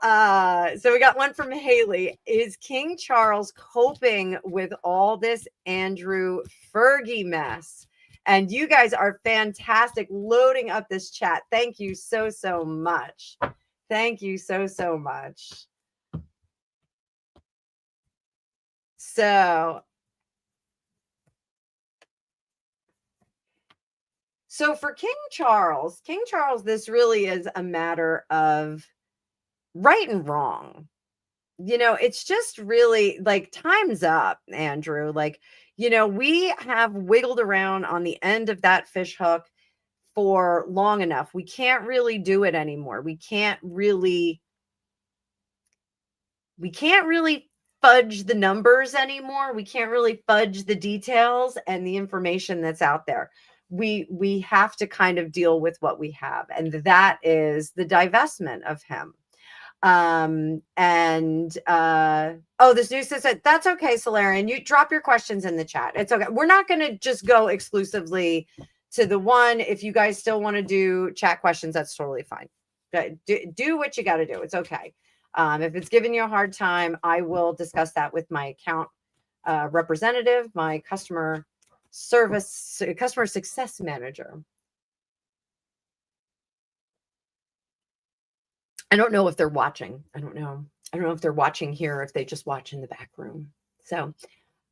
we got one from Haley. Is King Charles coping with all this Andrew Fergie mess? And you guys are fantastic loading up this chat. Thank you so much. Thank you so much. So for King Charles, this really is a matter of right and wrong. You know, it's just really like time's up, Andrew. Like, you know, we have wiggled around on the end of that fish hook for long enough. We can't really do it anymore. We can't really fudge the numbers anymore. We can't really fudge the details and the information that's out there. We have to kind of deal with what we have, and that is the divestment of him. This news says that that's okay, Solarian. You drop your questions in the chat. It's okay. We're not going to just go exclusively to the one. If you guys still want to do chat questions, that's totally fine. Do what you got to do. It's okay. If it's giving you a hard time, I will discuss that with my account representative, my customer success manager. I don't know if they're watching. I don't know if they're watching here or if they just watch in the back room. So,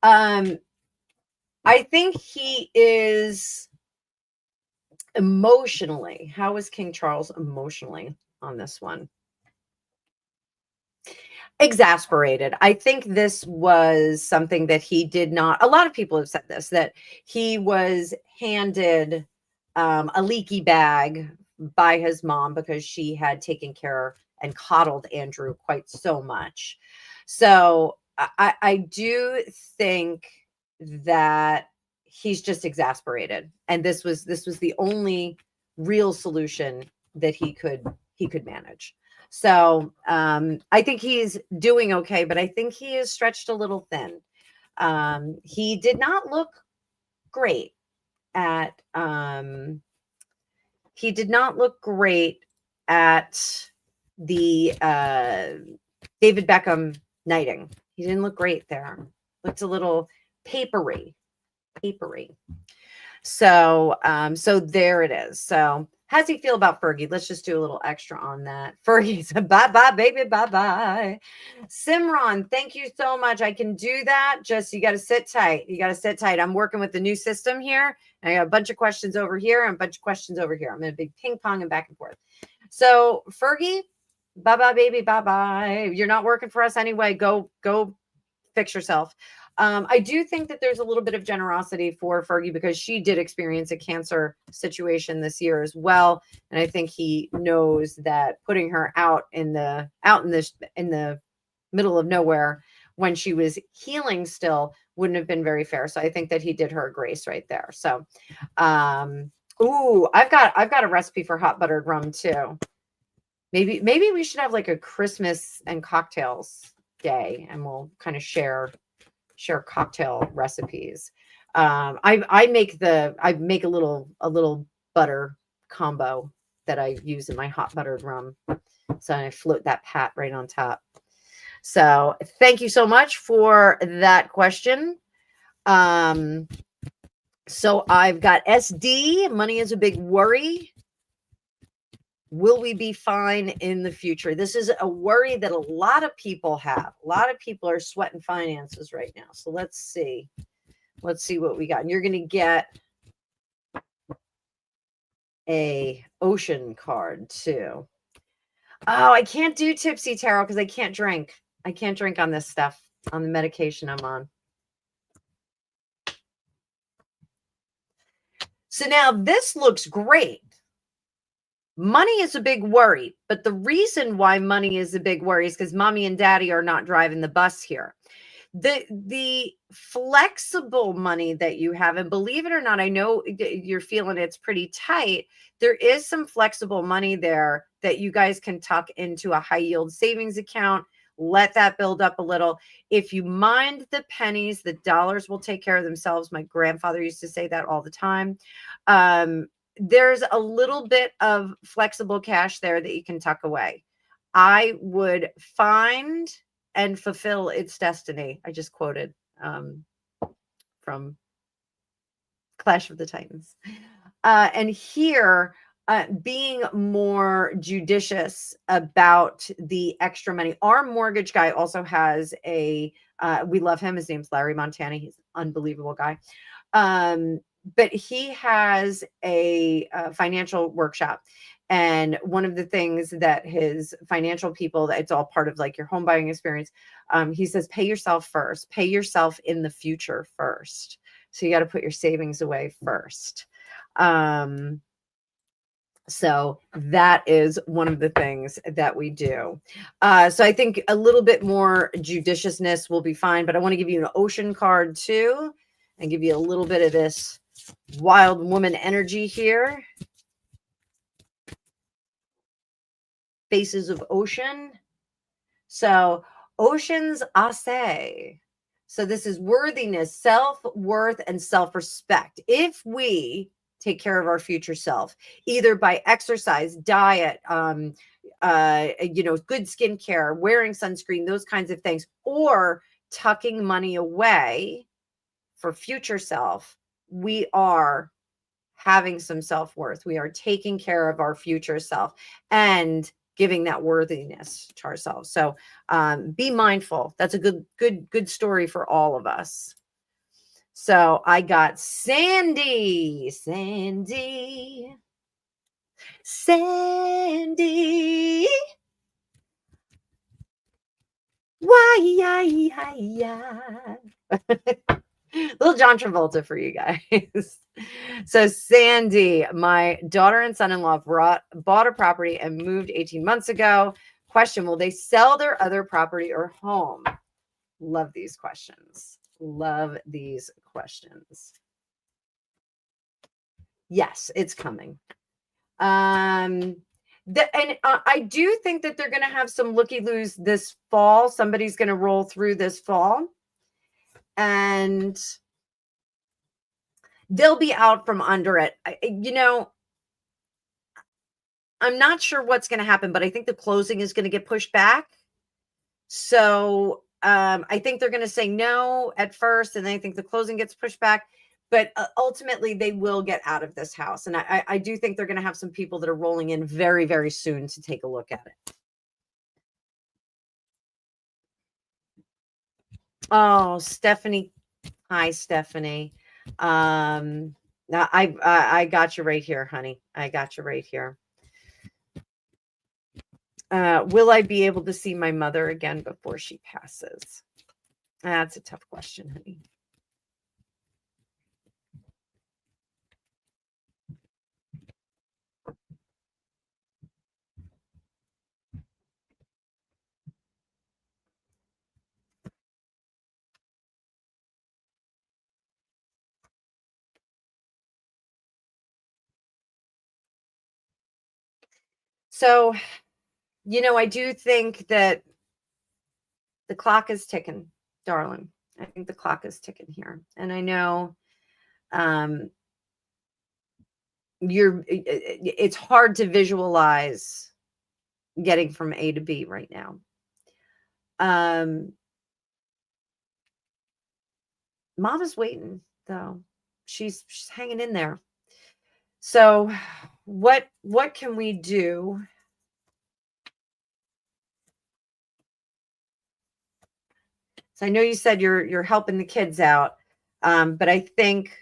I think he is emotionally. How is King Charles emotionally on this one? Exasperated. I think this was something that he did not. A lot of people have said this, that he was handed a leaky bag by his mom because she had taken care and coddled Andrew quite so much. So I do think that he's just exasperated, and this was the only real solution that he could manage. So I think he's doing okay, but I think he is stretched a little thin. He did not look great at the David Beckham knighting. He didn't look great there. Looked a little papery. So there it is. So how does he feel about Fergie? Let's just do a little extra on that. Fergie's bye-bye, baby, bye-bye. Simran, thank you so much. I can do that. Just, you got to sit tight. I'm working with the new system here. I got a bunch of questions over here and a bunch of questions over here. I'm in a big ping pong and back and forth. So Fergie, bye-bye, baby, bye-bye. You're not working for us anyway. Go fix yourself. I do think that there's a little bit of generosity for Fergie because she did experience a cancer situation this year as well, and I think he knows that putting her out in the middle of nowhere when she was healing still wouldn't have been very fair. So I think that he did her a grace right there. So, I've got a recipe for hot buttered rum too. Maybe we should have like a Christmas and cocktails day, and we'll kind of share cocktail recipes. I make a little butter combo that I use in my hot buttered rum. So I float that pat right on top. So thank you so much for that question. So I've got SD. Money is a big worry. Will we be fine in the future? This is a worry that a lot of people have. A lot of people are sweating finances right now. So let's see. Let's see what we got. And you're going to get a ocean card too. Oh, I can't do tipsy tarot because I can't drink. I can't drink on this stuff. on the medication I'm on. So now this looks great. Money is a big worry, but the reason why money is a big worry is because mommy and daddy are not driving the bus here. The flexible money that you have, and believe it or not, I know you're feeling it's pretty tight. There is some flexible money there that you guys can tuck into a high yield savings account. Let that build up a little. If you mind the pennies, the dollars will take care of themselves. My grandfather used to say that all the time. There's a little bit of flexible cash there that you can tuck away. I would find and fulfill its destiny. I just quoted from Clash of the Titans. And here, being more judicious about the extra money. Our mortgage guy also has we love him. His name's Larry Montana. He's an unbelievable guy. But he has a financial workshop. And one of the things that his financial people, that it's all part of like your home buying experience. He says, pay yourself first, pay yourself in the future first. So you got to put your savings away first. So that is one of the things that we do. So I think a little bit more judiciousness will be fine, but I want to give you an ocean card too, and give you a little bit of this wild woman energy here. Faces of ocean. So oceans ase. So this is worthiness, self-worth, and self-respect. If we take care of our future self, either by exercise, diet, good skincare, wearing sunscreen, those kinds of things, or tucking money away for future self, we are having some self-worth. We are taking care of our future self and giving that worthiness to ourselves. So be mindful. That's a good story for all of us. So I got Sandy. Why? Little John Travolta for you guys. So Sandy, my daughter and son-in-law bought a property and moved 18 months ago. Question, will they sell their other property or home? Love these questions. Yes, it's coming. I do think that they're going to have some looky-loos this fall. Somebody's going to roll through this fall. And they'll be out from under it. I'm not sure what's going to happen, but I think the closing is going to get pushed back. So I think they're going to say no at first, and then I think the closing gets pushed back. But ultimately, they will get out of this house. And I do think they're going to have some people that are rolling in very, very soon to take a look at it. Oh, Stephanie. Hi, Stephanie. Now I got you right here, honey. I got you right here. Will I be able to see my mother again before she passes? That's a tough question, honey. So, I do think that the clock is ticking, darling. I think the clock is ticking here. And I know it's hard to visualize getting from A to B right now. Mama's waiting, though. She's hanging in there. So what can we do? So I know you said you're helping the kids out, but I think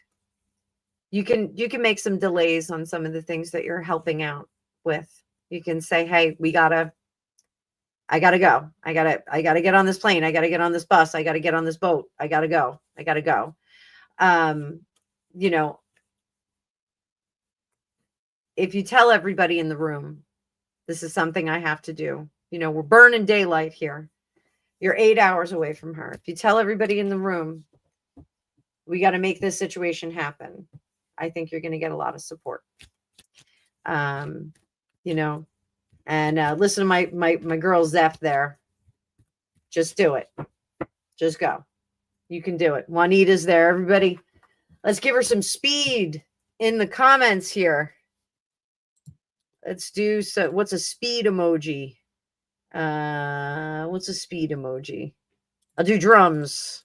you can make some delays on some of the things that you're helping out with. You can say, hey, we gotta I gotta go. I gotta get on this plane. I gotta get on this bus. I gotta get on this boat. I gotta go. I gotta go. You know, if you tell everybody in the room, this is something I have to do. You know, we're burning daylight here. You're 8 hours away from her. If you tell everybody in the room, we got to make this situation happen, I think you're going to get a lot of support. You know, and listen to my girl Zeph there. Just do it. Just go. You can do it. Juanita's there. Everybody, let's give her some speed in the comments here. Let's do so. What's a speed emoji? What's a speed emoji? I'll do drums.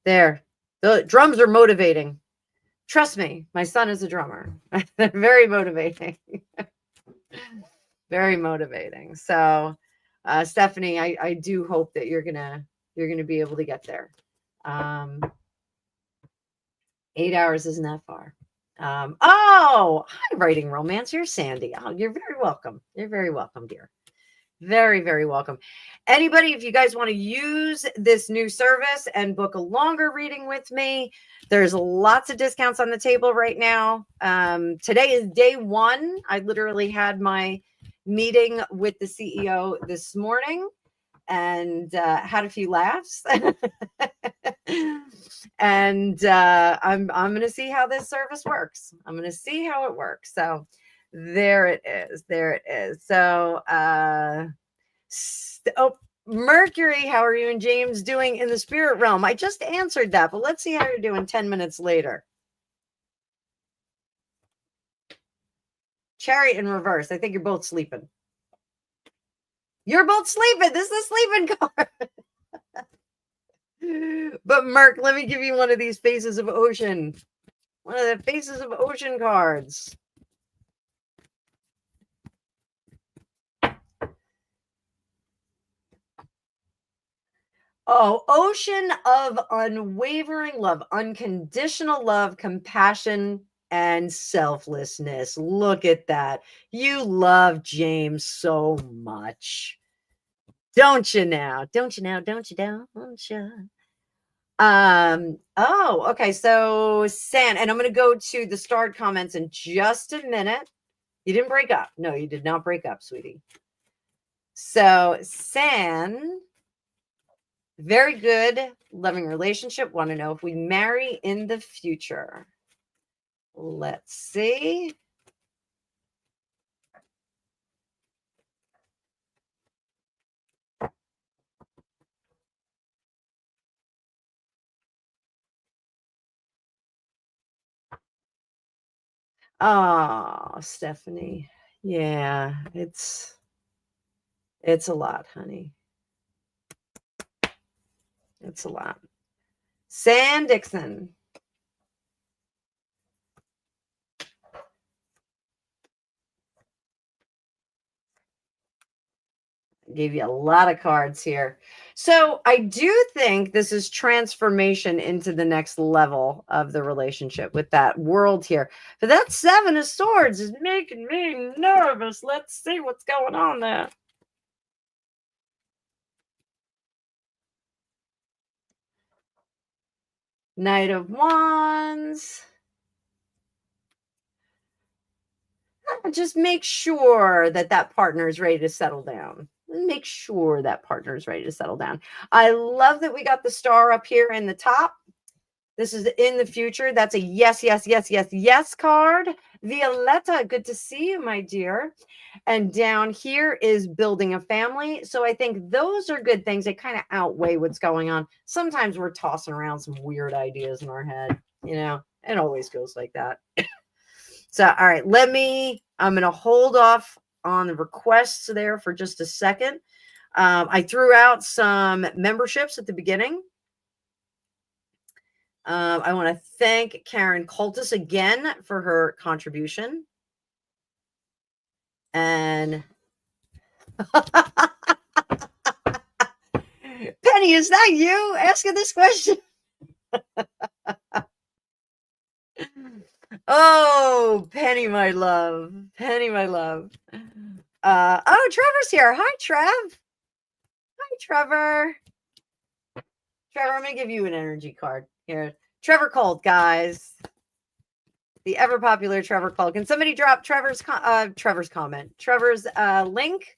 There. The drums are motivating. Trust me, my son is a drummer. They're very motivating. Very motivating. So, Stephanie, I do hope that you're gonna be able to get there. 8 hours isn't that far. Oh, hi, writing romance. You're Sandy. Oh, you're very welcome. You're very welcome, dear. Very, very welcome. Anybody, if you guys want to use this new service and book a longer reading with me, there's lots of discounts on the table right now. Today is day one. I literally had my meeting with the CEO this morning and had a few laughs. And I'm going to see how this service works. I'm going to see how it works. So there it is. There it is. So, Mercury, how are you and James doing in the spirit realm? I just answered that, but let's see how you're doing 10 minutes later. Chariot in reverse. I think you're both sleeping. You're both sleeping. This is a sleeping card. But Merc, let me give you one of these Faces of Ocean. One of the Faces of Ocean cards. Oh, ocean of unwavering love, unconditional love, compassion, and selflessness. Look at that. You love James so much. Don't you now? Don't you now? Don't you? Don't you? Oh, okay. So San, and I'm going to go to the starred comments in just a minute. You didn't break up. No, you did not break up, sweetie. So San, very good, loving relationship. Want to know if we marry in the future. Let's see. Oh, Stephanie. Yeah, it's a lot, honey. It's a lot. San Dixon. Gave you a lot of cards here. So I do think this is transformation into the next level of the relationship with that world here. But that Seven of Swords is making me nervous. Let's see what's going on there. Knight of Wands. Just make sure that that partner is ready to settle down. Make sure that partner is ready to settle down. I love that we got the star up here in the top. This is in the future. That's a yes, yes, yes, yes, yes card. Violetta, good to see you, my dear. And down here is building a family. So I think those are good things. They kind of outweigh what's going on. Sometimes we're tossing around some weird ideas in our head. You know, it always goes like that. So, all right, I'm going to hold off on the requests there for just a second. I threw out some memberships at the beginning. I want to thank Karen Cultus again for her contribution. And Penny, is that you asking this question? Oh, Penny, my love. Penny, my love. Oh, Trevor's here. Hi, Trev. Trevor. Trevor, I'm going to give you an energy card here. Trevor Cold, guys. The ever popular Trevor Cold. Can somebody drop Trevor's comment? Trevor's link?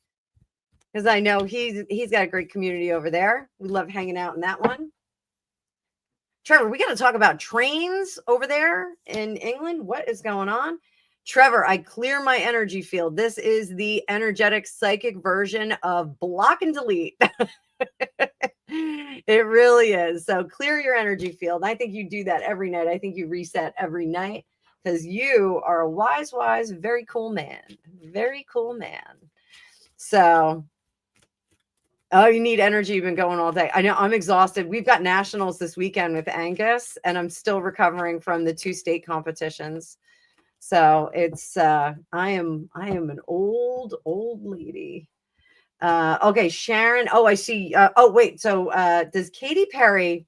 Because I know he's got a great community over there. We love hanging out in that one. Trevor, we got to talk about trains over there in England. What is going on? Trevor, I clear my energy field. This is the energetic psychic version of block and delete. It really is. So clear your energy field. I think you do that every night. I think you reset every night because you are a wise, very cool man. Very cool man. So, oh, you need energy. You've been going all day. I know I'm exhausted. We've got nationals this weekend with Angus, and I'm still recovering from the 2 state competitions. So it's I am an old lady. Okay, Sharon. Oh, I see. Oh, wait. So does Katy Perry,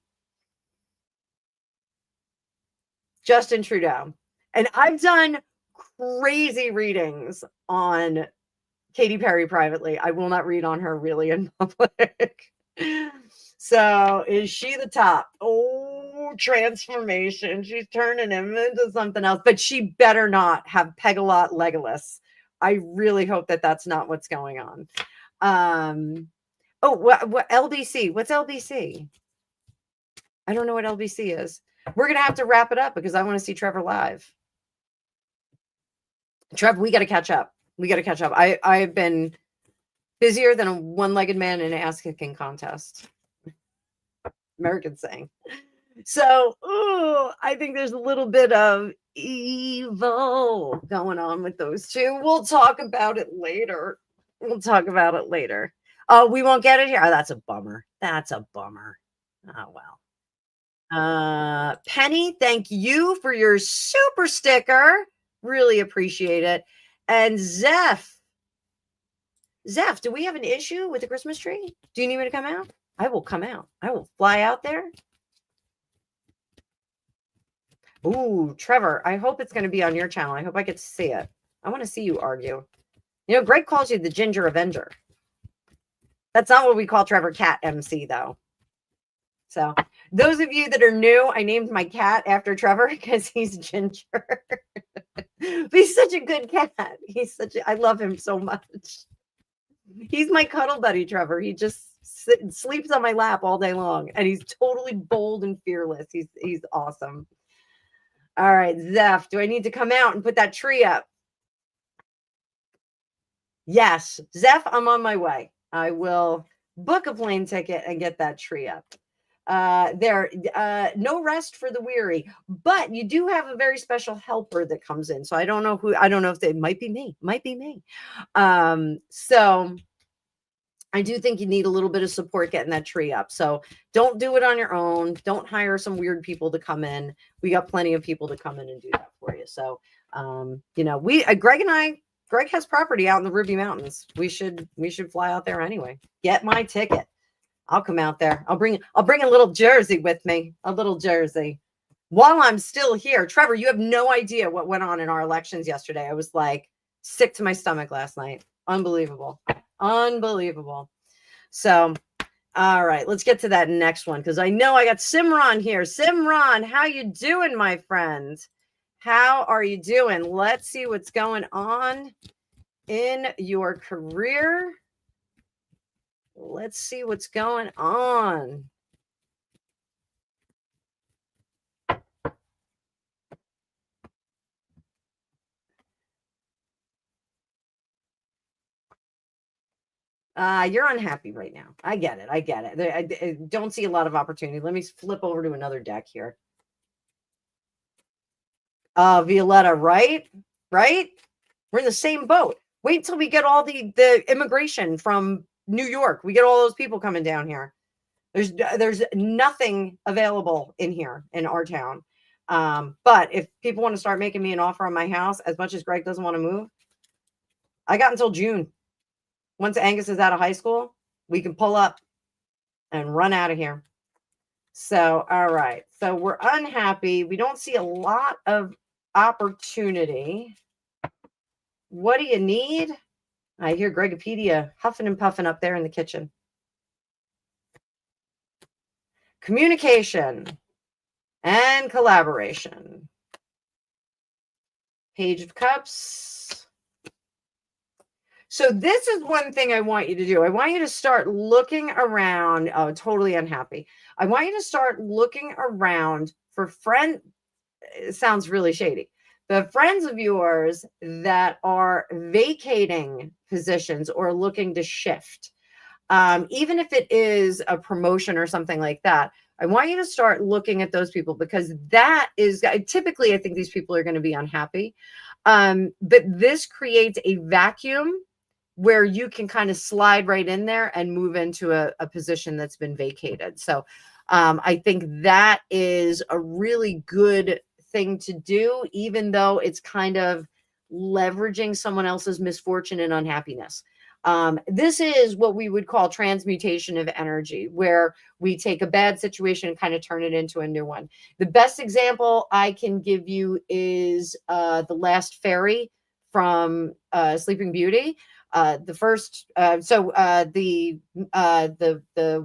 Justin Trudeau, and I've done crazy readings on Katy Perry privately. I will not read on her really in public. So is she the top? Oh, transformation. She's turning him into something else, but she better not have Pegalot Legolas. I really hope that that's not what's going on. Oh, what LBC? What's LBC? I don't know what LBC is. We're going to have to wrap it up because I want to see Trevor live. Trevor, we got to catch up. I've been busier than a one-legged man in an ass-kicking contest. American saying. So, I think there's a little bit of evil going on with those two. We'll talk about it later. Oh, we won't get it here. Oh, that's a bummer. Oh, well. Penny, thank you for your super sticker. Really appreciate it. And Zeph, do we have an issue with the Christmas tree? Do you need me to come out? I will come out. I will fly out there. Ooh, Trevor, I hope it's going to be on your channel. I hope I get to see it. I want to see you argue. You know, Greg calls you the Ginger Avenger. That's not what we call Trevor Cat MC, though. So those of you that are new, I named my cat after Trevor because he's ginger. He's such a good cat. I love him so much. He's my cuddle buddy, Trevor. He just sleeps on my lap all day long, and he's totally bold and fearless. He's awesome. All right, Zeph, do I need to come out and put that tree up? Yes, Zeph, I'm on my way. I will book a plane ticket and get that tree up. No rest for the weary, but you do have a very special helper that comes in. So I don't know if they might be me. So I do think you need a little bit of support getting that tree up. So don't do it on your own. Don't hire some weird people to come in. We got plenty of people to come in and do that for you. So, Greg has property out in the Ruby Mountains. We should fly out there anyway. Get my ticket. I'll come out there. I'll bring a little jersey with me. A little jersey. While I'm still here, Trevor, you have no idea what went on in our elections yesterday. I was like sick to my stomach last night. Unbelievable. So, all right, let's get to that next one because I know I got Simran here. Simran, how you doing, my friend? How are you doing? Let's see what's going on in your career. Let's see what's going on. You're unhappy right now. I get it. I don't see a lot of opportunity. Let me flip over to another deck here. Violetta, right? We're in the same boat. Wait until we get all the immigration from New York. We get all those people coming down here. There's nothing available in here in our town. But if people want to start making me an offer on my house, as much as Greg doesn't want to move, I got until June. Once Angus is out of high school, we can pull up and run out of here. So, all right. So we're unhappy. We don't see a lot of opportunity. What do you need? I hear Gregopedia huffing and puffing up there in the kitchen. communication and collaboration. Page of Cups. So this is one thing I want you to do. I want you to start looking around. Oh, totally unhappy. I want you to start looking around for friends. It sounds really shady. The friends of yours that are vacating positions or looking to shift, even if it is a promotion or something like that. I want you to start looking at those people, because that is typically, I think these people are going to be unhappy. But this creates a vacuum where you can kind of slide right in there and move into a position that's been vacated. So I think that is a really good thing to do, even though it's kind of leveraging someone else's misfortune and unhappiness. This is what we would call transmutation of energy, where we take a bad situation and kind of turn it into a new one. The best example I can give you is the last fairy from Sleeping Beauty. The first, the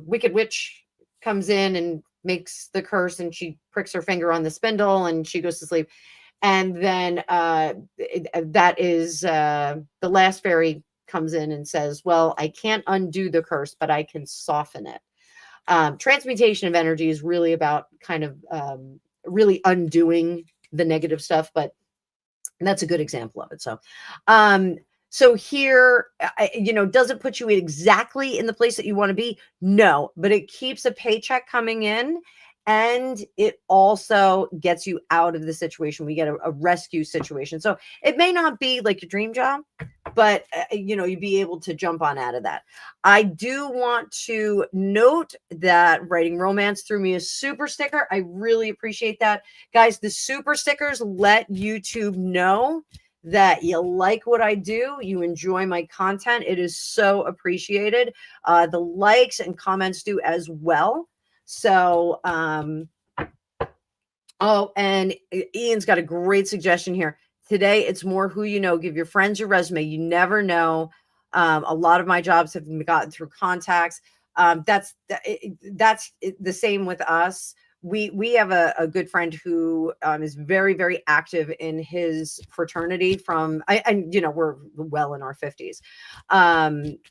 Wicked Witch comes in and makes the curse, and she pricks her finger on the spindle, and she goes to sleep. And then that is the last fairy comes in and says, well, I can't undo the curse, but I can soften it. Transmutation of energy is really about kind of really undoing the negative stuff, but that's a good example of it. So here, does it put you exactly in the place that you want to be? No, but it keeps a paycheck coming in, and it also gets you out of the situation. We get a rescue situation. So it may not be like your dream job, but you'd be able to jump on out of that. I do want to note that writing romance threw me a super sticker. I really appreciate that. Guys, the super stickers let YouTube know that you like what I do, you enjoy my content. It is so appreciated. The likes and comments do as well. So, oh, and Ian's got a great suggestion here. Today, it's more who you know. Give your friends your resume. You never know. A lot of my jobs have been gotten through contacts. That's the same with us. We have a good friend who is very, very active in his fraternity and we're well in our 50s.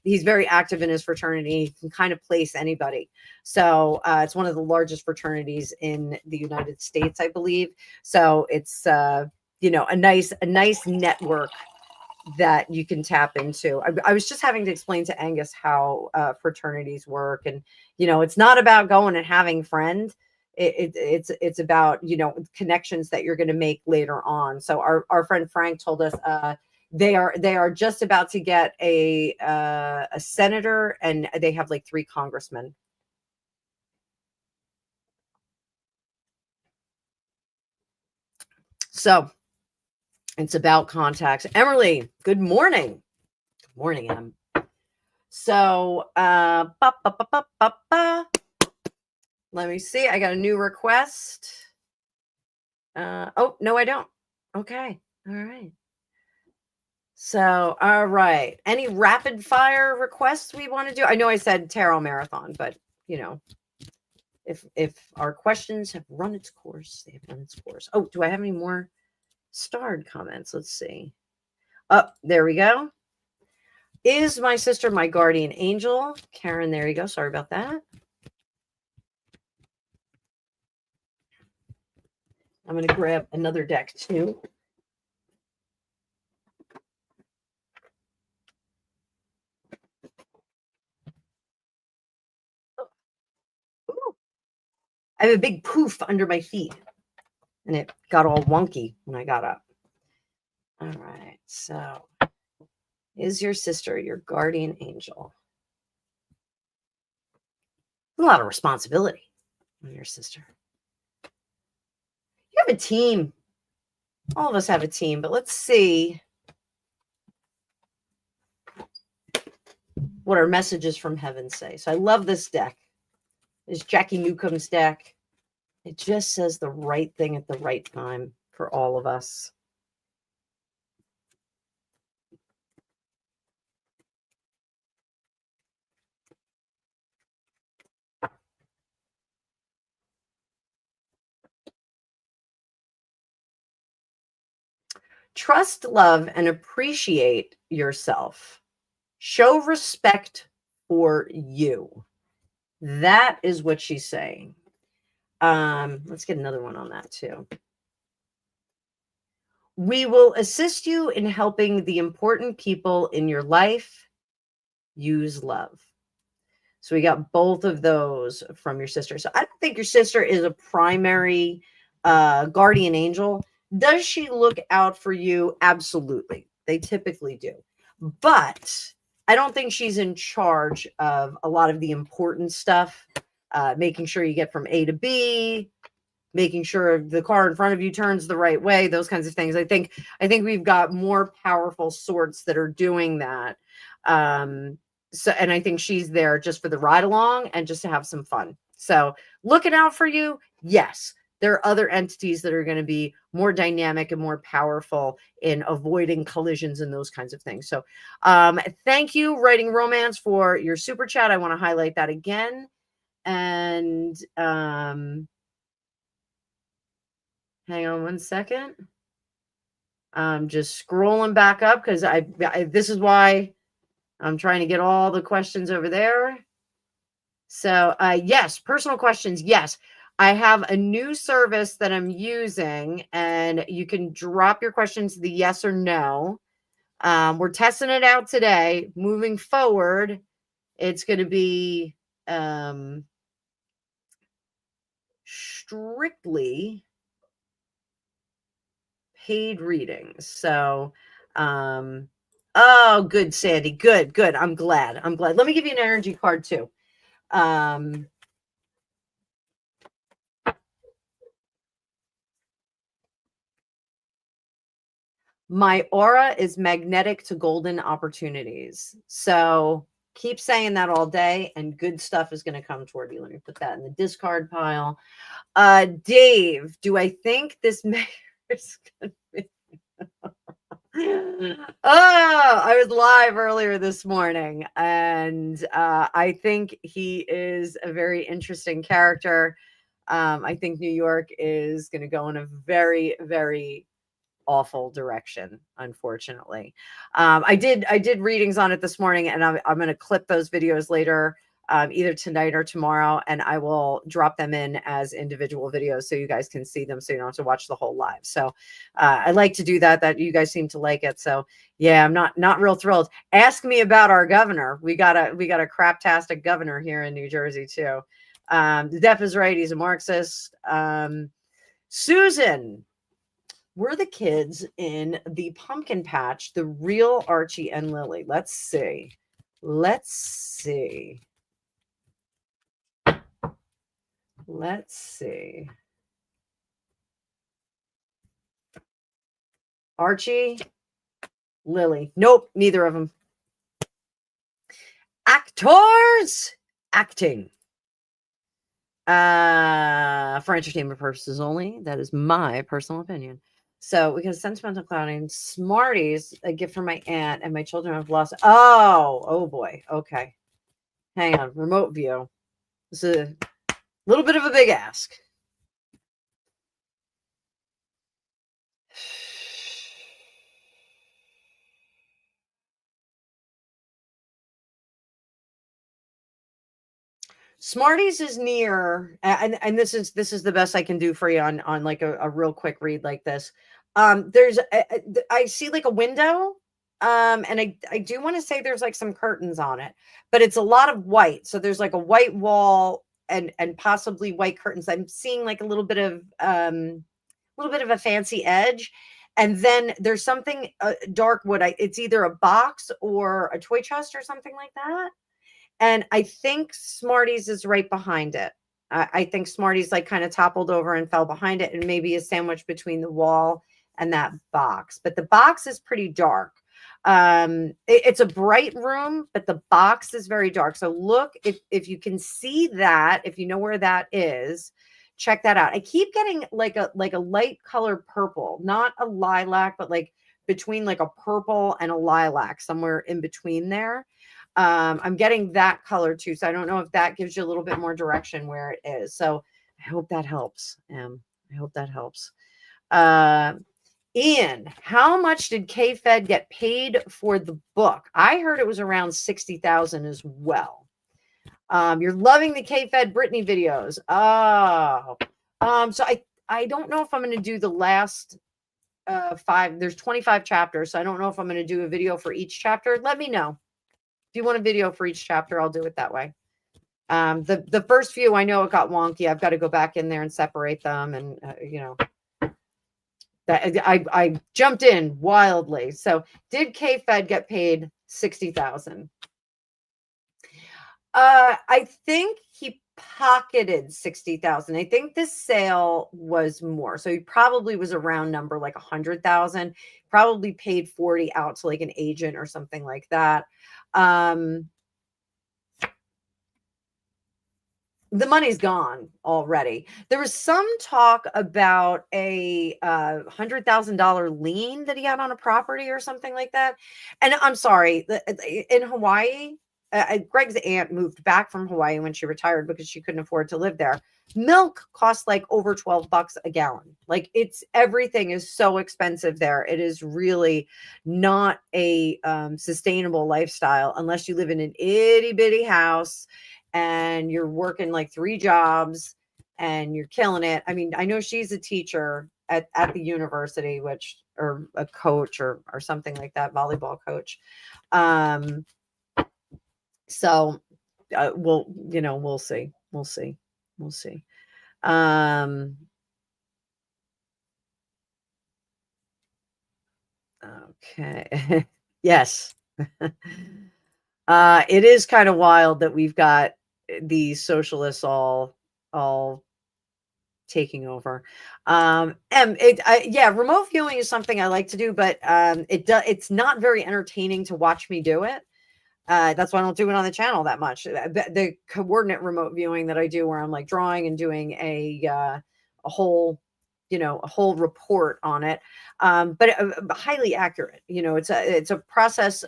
He's very active in his fraternity. He can kind of place anybody. So it's one of the largest fraternities in the United States, I believe. So it's a nice network that you can tap into. I was just having to explain to Angus how fraternities work, and it's not about going and having friends. It's about connections that you're going to make later on. So our friend Frank told us they are just about to get a senator, and they have like 3 congressmen. So it's about contacts. Emily, good morning. Good morning, Em. So let me see. I got a new request. Oh, no, I don't. Okay. All right. So, all right. Any rapid fire requests we want to do? I know I said tarot marathon, but if our questions have run its course, they have run its course. Oh, do I have any more starred comments? Let's see. Oh, there we go. Is my sister my guardian angel? Karen, there you go. Sorry about that. I'm going to grab another deck too. Ooh. I have a big poof under my feet, and it got all wonky when I got up. All right. So, is your sister your guardian angel? A lot of responsibility on your sister. You have a team. All of us have a team, but let's see what our messages from heaven say. So I love this deck. It's Jackie Newcomb's deck. It just says the right thing at the right time for all of us. Trust, love, and appreciate yourself. Show respect for you. That is what she's saying. Let's get another one on that too. We will assist you in helping the important people in your life. Use love. So we got both of those from your sister. So I don't think your sister is a primary guardian angel. Does she look out for you? Absolutely. They typically do. But I don't think she's in charge of a lot of the important stuff, making sure you get from A to B, making sure the car in front of you turns the right way, those kinds of things. I think we've got more powerful sorts that are doing that. So, and I think she's there just for the ride along and just to have some fun. So looking out for you. Yes, there are other entities that are going to be more dynamic and more powerful in avoiding collisions and those kinds of things. So thank you, Writing Romance, for your super chat. I want to highlight that again. And hang on one second. I'm just scrolling back up because this is why I'm trying to get all the questions over there. So yes, personal questions. Yes, I have a new service that I'm using, and you can drop your questions the yes or no. We're testing it out today. Moving forward, it's going to be strictly paid readings. So, oh, good, Sandy. Good. I'm glad. Let me give you an energy card too. My aura is magnetic to golden opportunities. So keep saying that all day and good stuff is going to come toward you. Let me put that in the discard pile. Dave, do I think this mayor is going to be... Oh, I was live earlier this morning, and I think he is a very interesting character. I think New York is going to go in a very, very awful direction, unfortunately. I did readings on it this morning, and I'm going to clip those videos later, either tonight or tomorrow, and I will drop them in as individual videos so you guys can see them, so you don't have to watch the whole live. So I like to do that you guys seem to like it. So yeah, I'm not real thrilled. Ask me about our governor. We got a craptastic governor here in New Jersey too. The Def is right, he's a Marxist. Susan, were the kids in the pumpkin patch the real Archie and Lily? Let's see. Archie, Lily. Nope, neither of them. Actors acting. For entertainment purposes only. That is my personal opinion. So we got sentimental clouding, Smarties, a gift from my aunt, and my children have lost. Oh boy. Okay. Hang on. Remote view. This is a little bit of a big ask. Smarties is near, and this is the best I can do for you on like a real quick read like this. There's I see like a window, and I do want to say there's like some curtains on it, but it's a lot of white. So there's like a white wall and possibly white curtains. I'm seeing like a little bit of a fancy edge. And then there's something dark wood. It's either a box or a toy chest or something like that. And I think Smarties is right behind it. I think Smarties like kind of toppled over and fell behind it and maybe is sandwiched between the wall and that box. But the box is pretty dark. It's a bright room, but the box is very dark. So look, if you can see that, if you know where that is, check that out. I keep getting like a light color purple, not a lilac, but like between like a purple and a lilac, somewhere in between there. I'm getting that color too. So I don't know if that gives you a little bit more direction where it is. So I hope that helps. I hope that helps. Ian, how much did K-Fed get paid for the book? I heard it was around 60,000 as well. You're loving the K-Fed Brittany videos. Oh, so I don't know if I'm going to do the last 5. There's 25 chapters, so I don't know if I'm going to do a video for each chapter. Let me know if you want a video for each chapter. I'll do it that way. The first few, I know it got wonky. I've got to go back in there and separate them, and that I jumped in wildly. So, did K-Fed get paid 60,000? I think he pocketed 60,000. I think this sale was more. So he probably was a round number, like 100,000, probably paid 40 out to like an agent or something like that. The money's gone already. There was some talk about a $100,000 lien that he had on a property or something like that. And I'm sorry, in Hawaii, Greg's aunt moved back from Hawaii when she retired because she couldn't afford to live there. Milk costs like over $12 a gallon. Like everything is so expensive there. It is really not a sustainable lifestyle unless you live in an itty bitty house and you're working like 3 jobs and you're killing it. I mean, I know she's a teacher at the university, or a coach or something like that, volleyball coach. So we'll see. Okay. Yes. It is kind of wild that we've got the socialists all taking over. Remote viewing is something I like to do, but it's not very entertaining to watch me do it. That's why I don't do it on the channel that much. The coordinate remote viewing that I do, where I'm like drawing and doing a whole report on it, but highly accurate. It's a process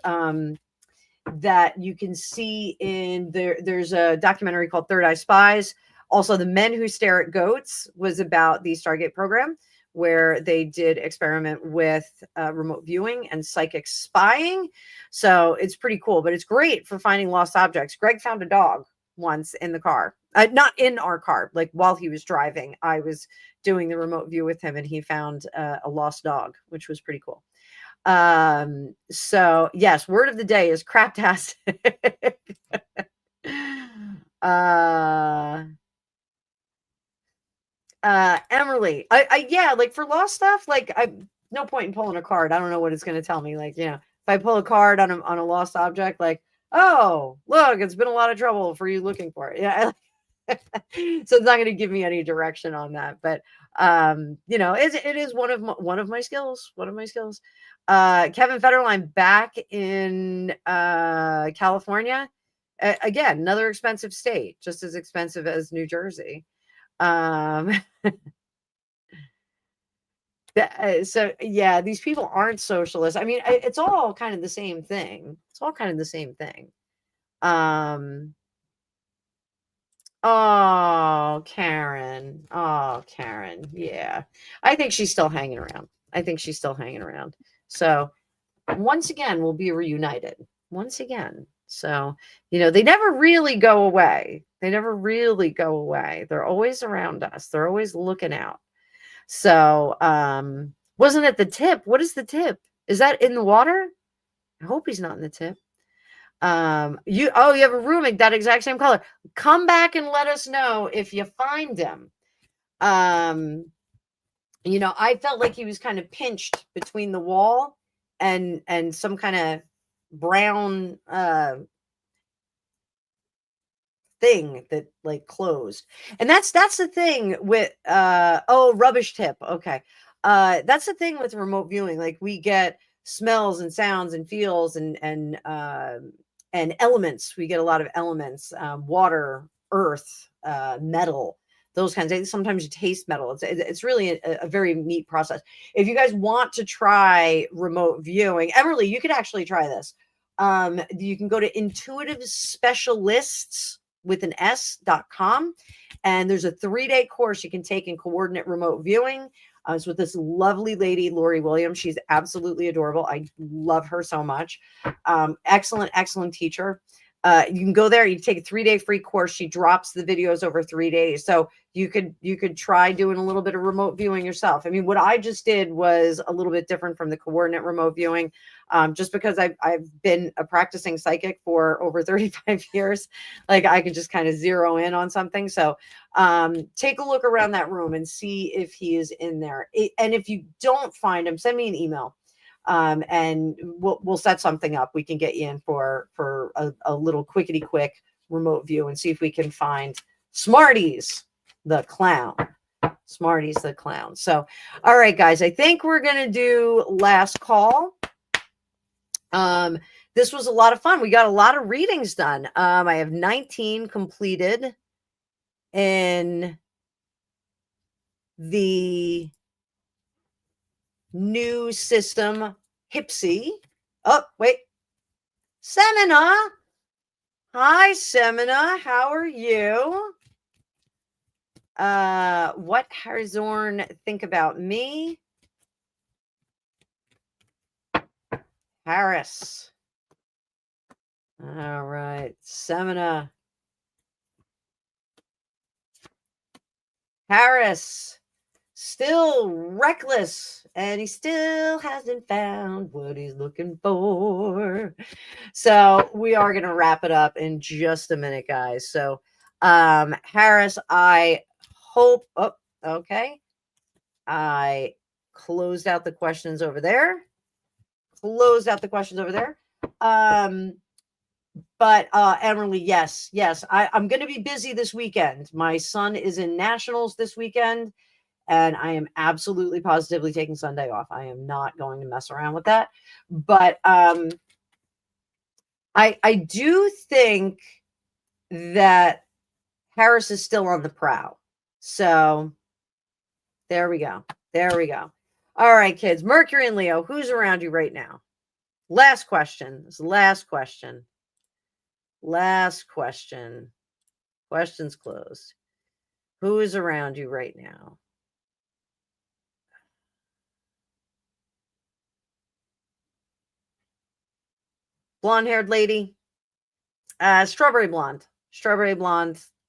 that you can see in there. There's a documentary called Third Eye Spies. Also, The Men Who Stare at Goats was about the Stargate program, where they did experiment with remote viewing and psychic spying. So it's pretty cool, but it's great for finding lost objects. Greg found a dog once in the car, not in our car, like while he was driving. I was doing the remote view with him and he found a lost dog, which was pretty cool. So yes, word of the day is craptastic. Emily, like for lost stuff, like no point in pulling a card. I don't know what it's going to tell me. Like, if I pull a card on a lost object, like, oh, look, it's been a lot of trouble for you looking for it. Yeah. So it's not going to give me any direction on that, but it is one of my skills. Kevin Federline back in California. Again, another expensive state, just as expensive as New Jersey. So yeah, these people aren't socialists. I mean, it's all kind of the same thing. Oh, Karen. Yeah. I think she's still hanging around. So once again, we'll be reunited. So, they never really go away. They're always around us. They're always looking out. So, wasn't it the tip? What is the tip? Is that in the water? I hope he's not in the tip. You have a roommate that exact same color. Come back and let us know if you find him. I felt like he was kind of pinched between the wall and some kind of brown thing that like closed. And that's the thing with rubbish tip. Okay. That's the thing with remote viewing. Like we get smells and sounds and feels and elements. We get a lot of elements, water, earth, metal, those kinds of things. Sometimes you taste metal. It's really a very neat process. If you guys want to try remote viewing, Emily, you could actually try this. You can go to intuitivespecialists with an s.com And there's a 3-day course you can take in coordinate remote viewing. It's with this lovely lady, Lori Williams. She's absolutely adorable. I love her so much. Excellent teacher. You can go there. You take a 3-day free course. She drops the videos over 3 days. So you could try doing a little bit of remote viewing yourself. I mean, what I just did was a little bit different from the coordinate remote viewing, just because I've been a practicing psychic for over 35 years. Like I can just kind of zero in on something. So take a look around that room and see if he is in there. And if you don't find him, send me an email. And we'll set something up. We can get you in for a little quickety quick remote view and see if we can find Smarties the clown. Smarties the clown. So, all right, guys, I think we're gonna do last call. This was a lot of fun. We got a lot of readings done. I have 19 completed in the new system, Hipsy. Oh, wait. Semina. Hi, Semina. How are you? What Harzorn think about me? Harris. All right. Semina. Harris. Still reckless, and he still hasn't found what he's looking for. So we are going to wrap it up in just a minute, guys. So Harris, I hope, oh, okay. I closed out the questions over there. But Emily, yes, I'm going to be busy this weekend. My son is in nationals this weekend, and I am absolutely positively taking Sunday off. I am not going to mess around with that. But I do think that Harris is still on the prowl. So there we go. All right, kids. Mercury and Leo, who's around you right now? Last question. Questions closed. Who is around you right now? Blonde-haired lady. Strawberry blonde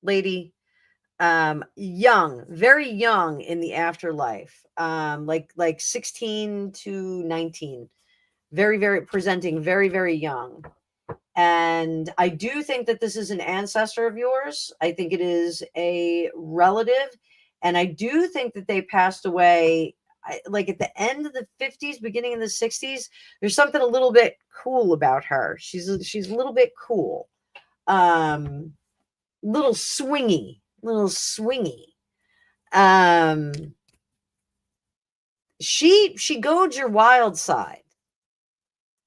lady. Young, very young in the afterlife. Like 16 to 19. Very presenting very young. And I do think that this is an ancestor of yours. I think it is a relative. And I do think that they passed away like at the end of the 50s, beginning of the 60s. There's something a little bit cool about her. She's a little bit cool. Little swingy. She goads your wild side.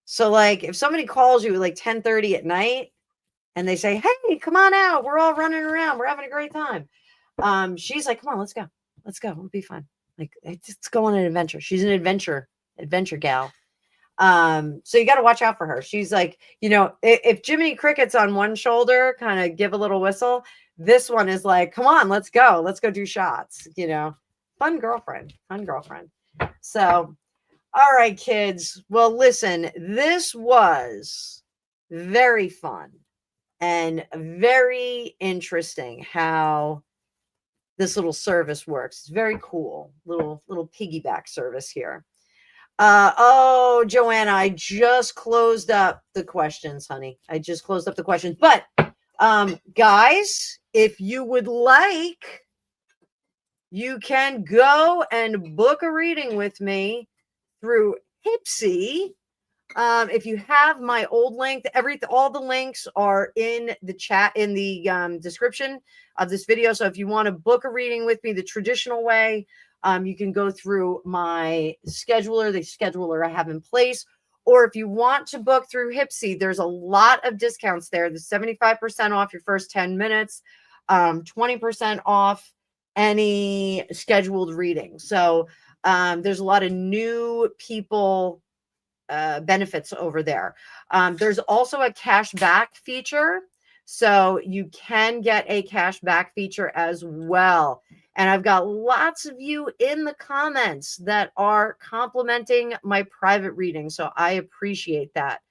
So like if somebody calls you at like 10:30 at night and they say, "Hey, come on out. We're all running around. We're having a great time." She's like, "Come on, let's go. It'll be fun. Like let's go on an adventure." She's an adventure gal. So you got to watch out for her. She's like, if Jiminy Cricket's on one shoulder, kind of give a little whistle. This one is like, "Come on, let's go do shots." Fun girlfriend. So, all right, kids. Well, listen, this was very fun and very interesting how this little service works. It's very cool. Little piggyback service here. Joanna, I just closed up the questions, honey. But guys, if you would like, you can go and book a reading with me through Hipsy. If you have my old link, all the links are in the chat, in the description of this video. So if you want to book a reading with me the traditional way, you can go through my scheduler, the scheduler I have in place. Or if you want to book through Hipsy, there's a lot of discounts there. There's 75% off your first 10 minutes, 20% off any scheduled reading. So there's a lot of new people benefits over there. There's also a cash back feature. So you can get a cash back feature as well. And I've got lots of you in the comments that are complimenting my private reading. So I appreciate that.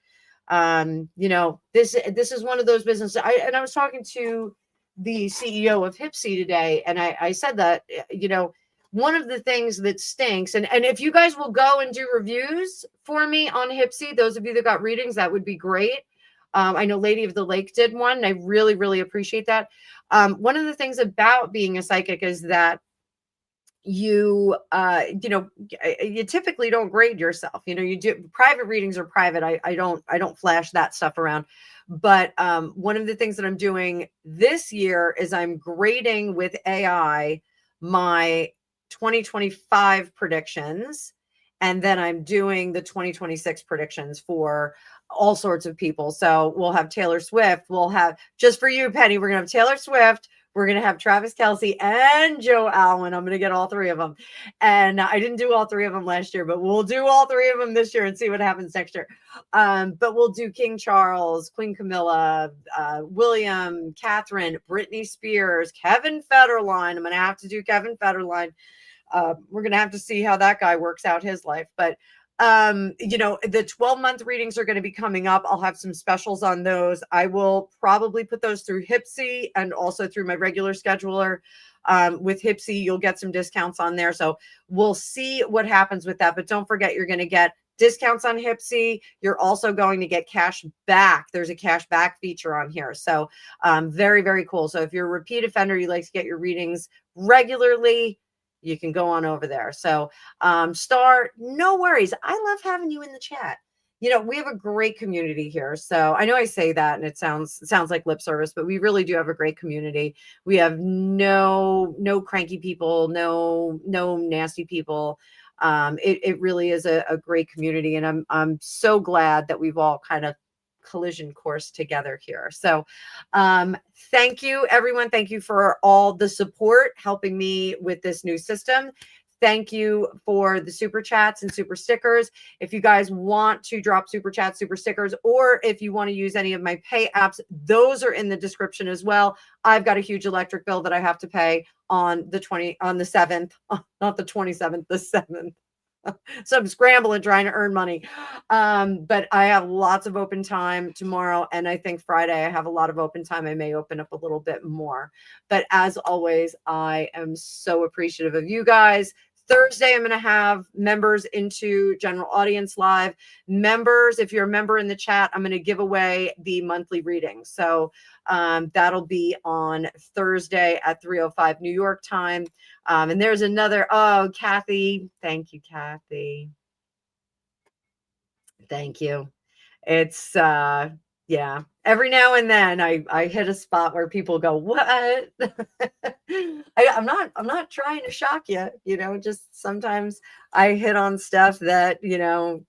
You know, this is one of those businesses. I was talking to the CEO of Hipsy today, and I said that, you know, one of the things that stinks, and if you guys will go and do reviews for me on Hipsy, those of you that got readings, that would be great. I know Lady of the Lake did one, and I really, really appreciate that. One of the things about being a psychic is that you know, you typically don't grade yourself. You know, you do private readings are private. I don't flash that stuff around. But one of the things that I'm doing this year is I'm grading with AI my 2025 predictions, and then I'm doing the 2026 predictions for all sorts of people. So we'll have Taylor Swift, we'll have, just for you, Penny, we're gonna have Taylor Swift, we're going to have Travis Kelce and Joe Alwyn. I'm going to get all three of them. And I didn't do all three of them last year, but we'll do all three of them this year and see what happens next year. But we'll do King Charles, Queen Camilla, William, Catherine, Britney Spears, Kevin Federline. I'm going to have to do Kevin Federline. We're going to have to see how that guy works out his life. But you know, the 12-month readings are going to be coming up. I'll have some specials on those. I will probably put those through Hipsy and also through my regular scheduler. With Hipsy, you'll get some discounts on there. So we'll see what happens with that. But don't forget, you're going to get discounts on Hipsy. You're also going to get cash back. There's a cash back feature on here. So very, very cool. So if you're a repeat offender, you like to get your readings regularly, you can go on over there. So Star, no worries. I love having you in the chat. You know, we have a great community here. So I know I say that and it sounds like lip service, but we really do have a great community. We have no cranky people, no nasty people. It really is a great community. And I'm so glad that we've all kind of collision course together here. So thank you, everyone. Thank you for all the support helping me with this new system. Thank you for the super chats and super stickers. If you guys want to drop super chats, super stickers, or if you want to use any of my pay apps, those are in the description as well. I've got a huge electric bill that I have to pay on the 7th, not the 27th, the 7th. So I'm scrambling trying to earn money. But I have lots of open time tomorrow. And I think Friday I have a lot of open time. I may open up a little bit more. But as always, I am so appreciative of you guys. Thursday, I'm going to have members into general audience live. Members, if you're a member in the chat, I'm going to give away the monthly reading. So that'll be on Thursday at 3:05 New York time. And there's another, oh, Kathy. Thank you, Kathy. Thank you. It's, yeah, every now and then I hit a spot where people go, what? I'm not trying to shock you, you know, just sometimes I hit on stuff that, you know,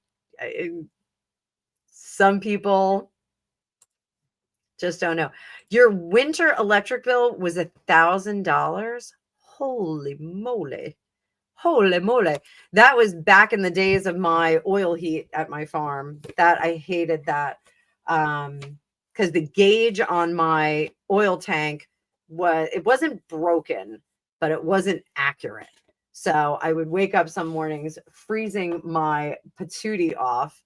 some people just don't know. Your winter electric bill was $1,000. Holy moly. Holy moly. That was back in the days of my oil heat at my farm. That I hated that. Because the gauge on my oil tank it wasn't broken, but it wasn't accurate. So I would wake up some mornings freezing my patootie off.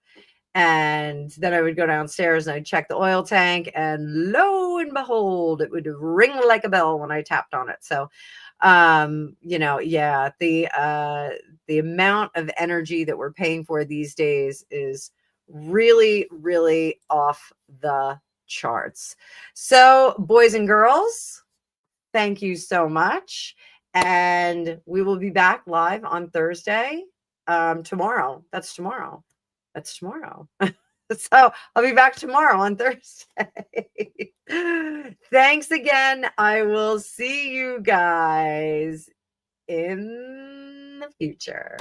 And then I would go downstairs and I'd check the oil tank, and lo and behold, it would ring like a bell when I tapped on it. So, you know, yeah, the amount of energy that we're paying for these days is really, really off the charts. So, boys and girls, thank you so much. And we will be back live on Thursday, tomorrow. That's tomorrow. So I'll be back tomorrow on Thursday. Thanks again. I will see you guys in the future.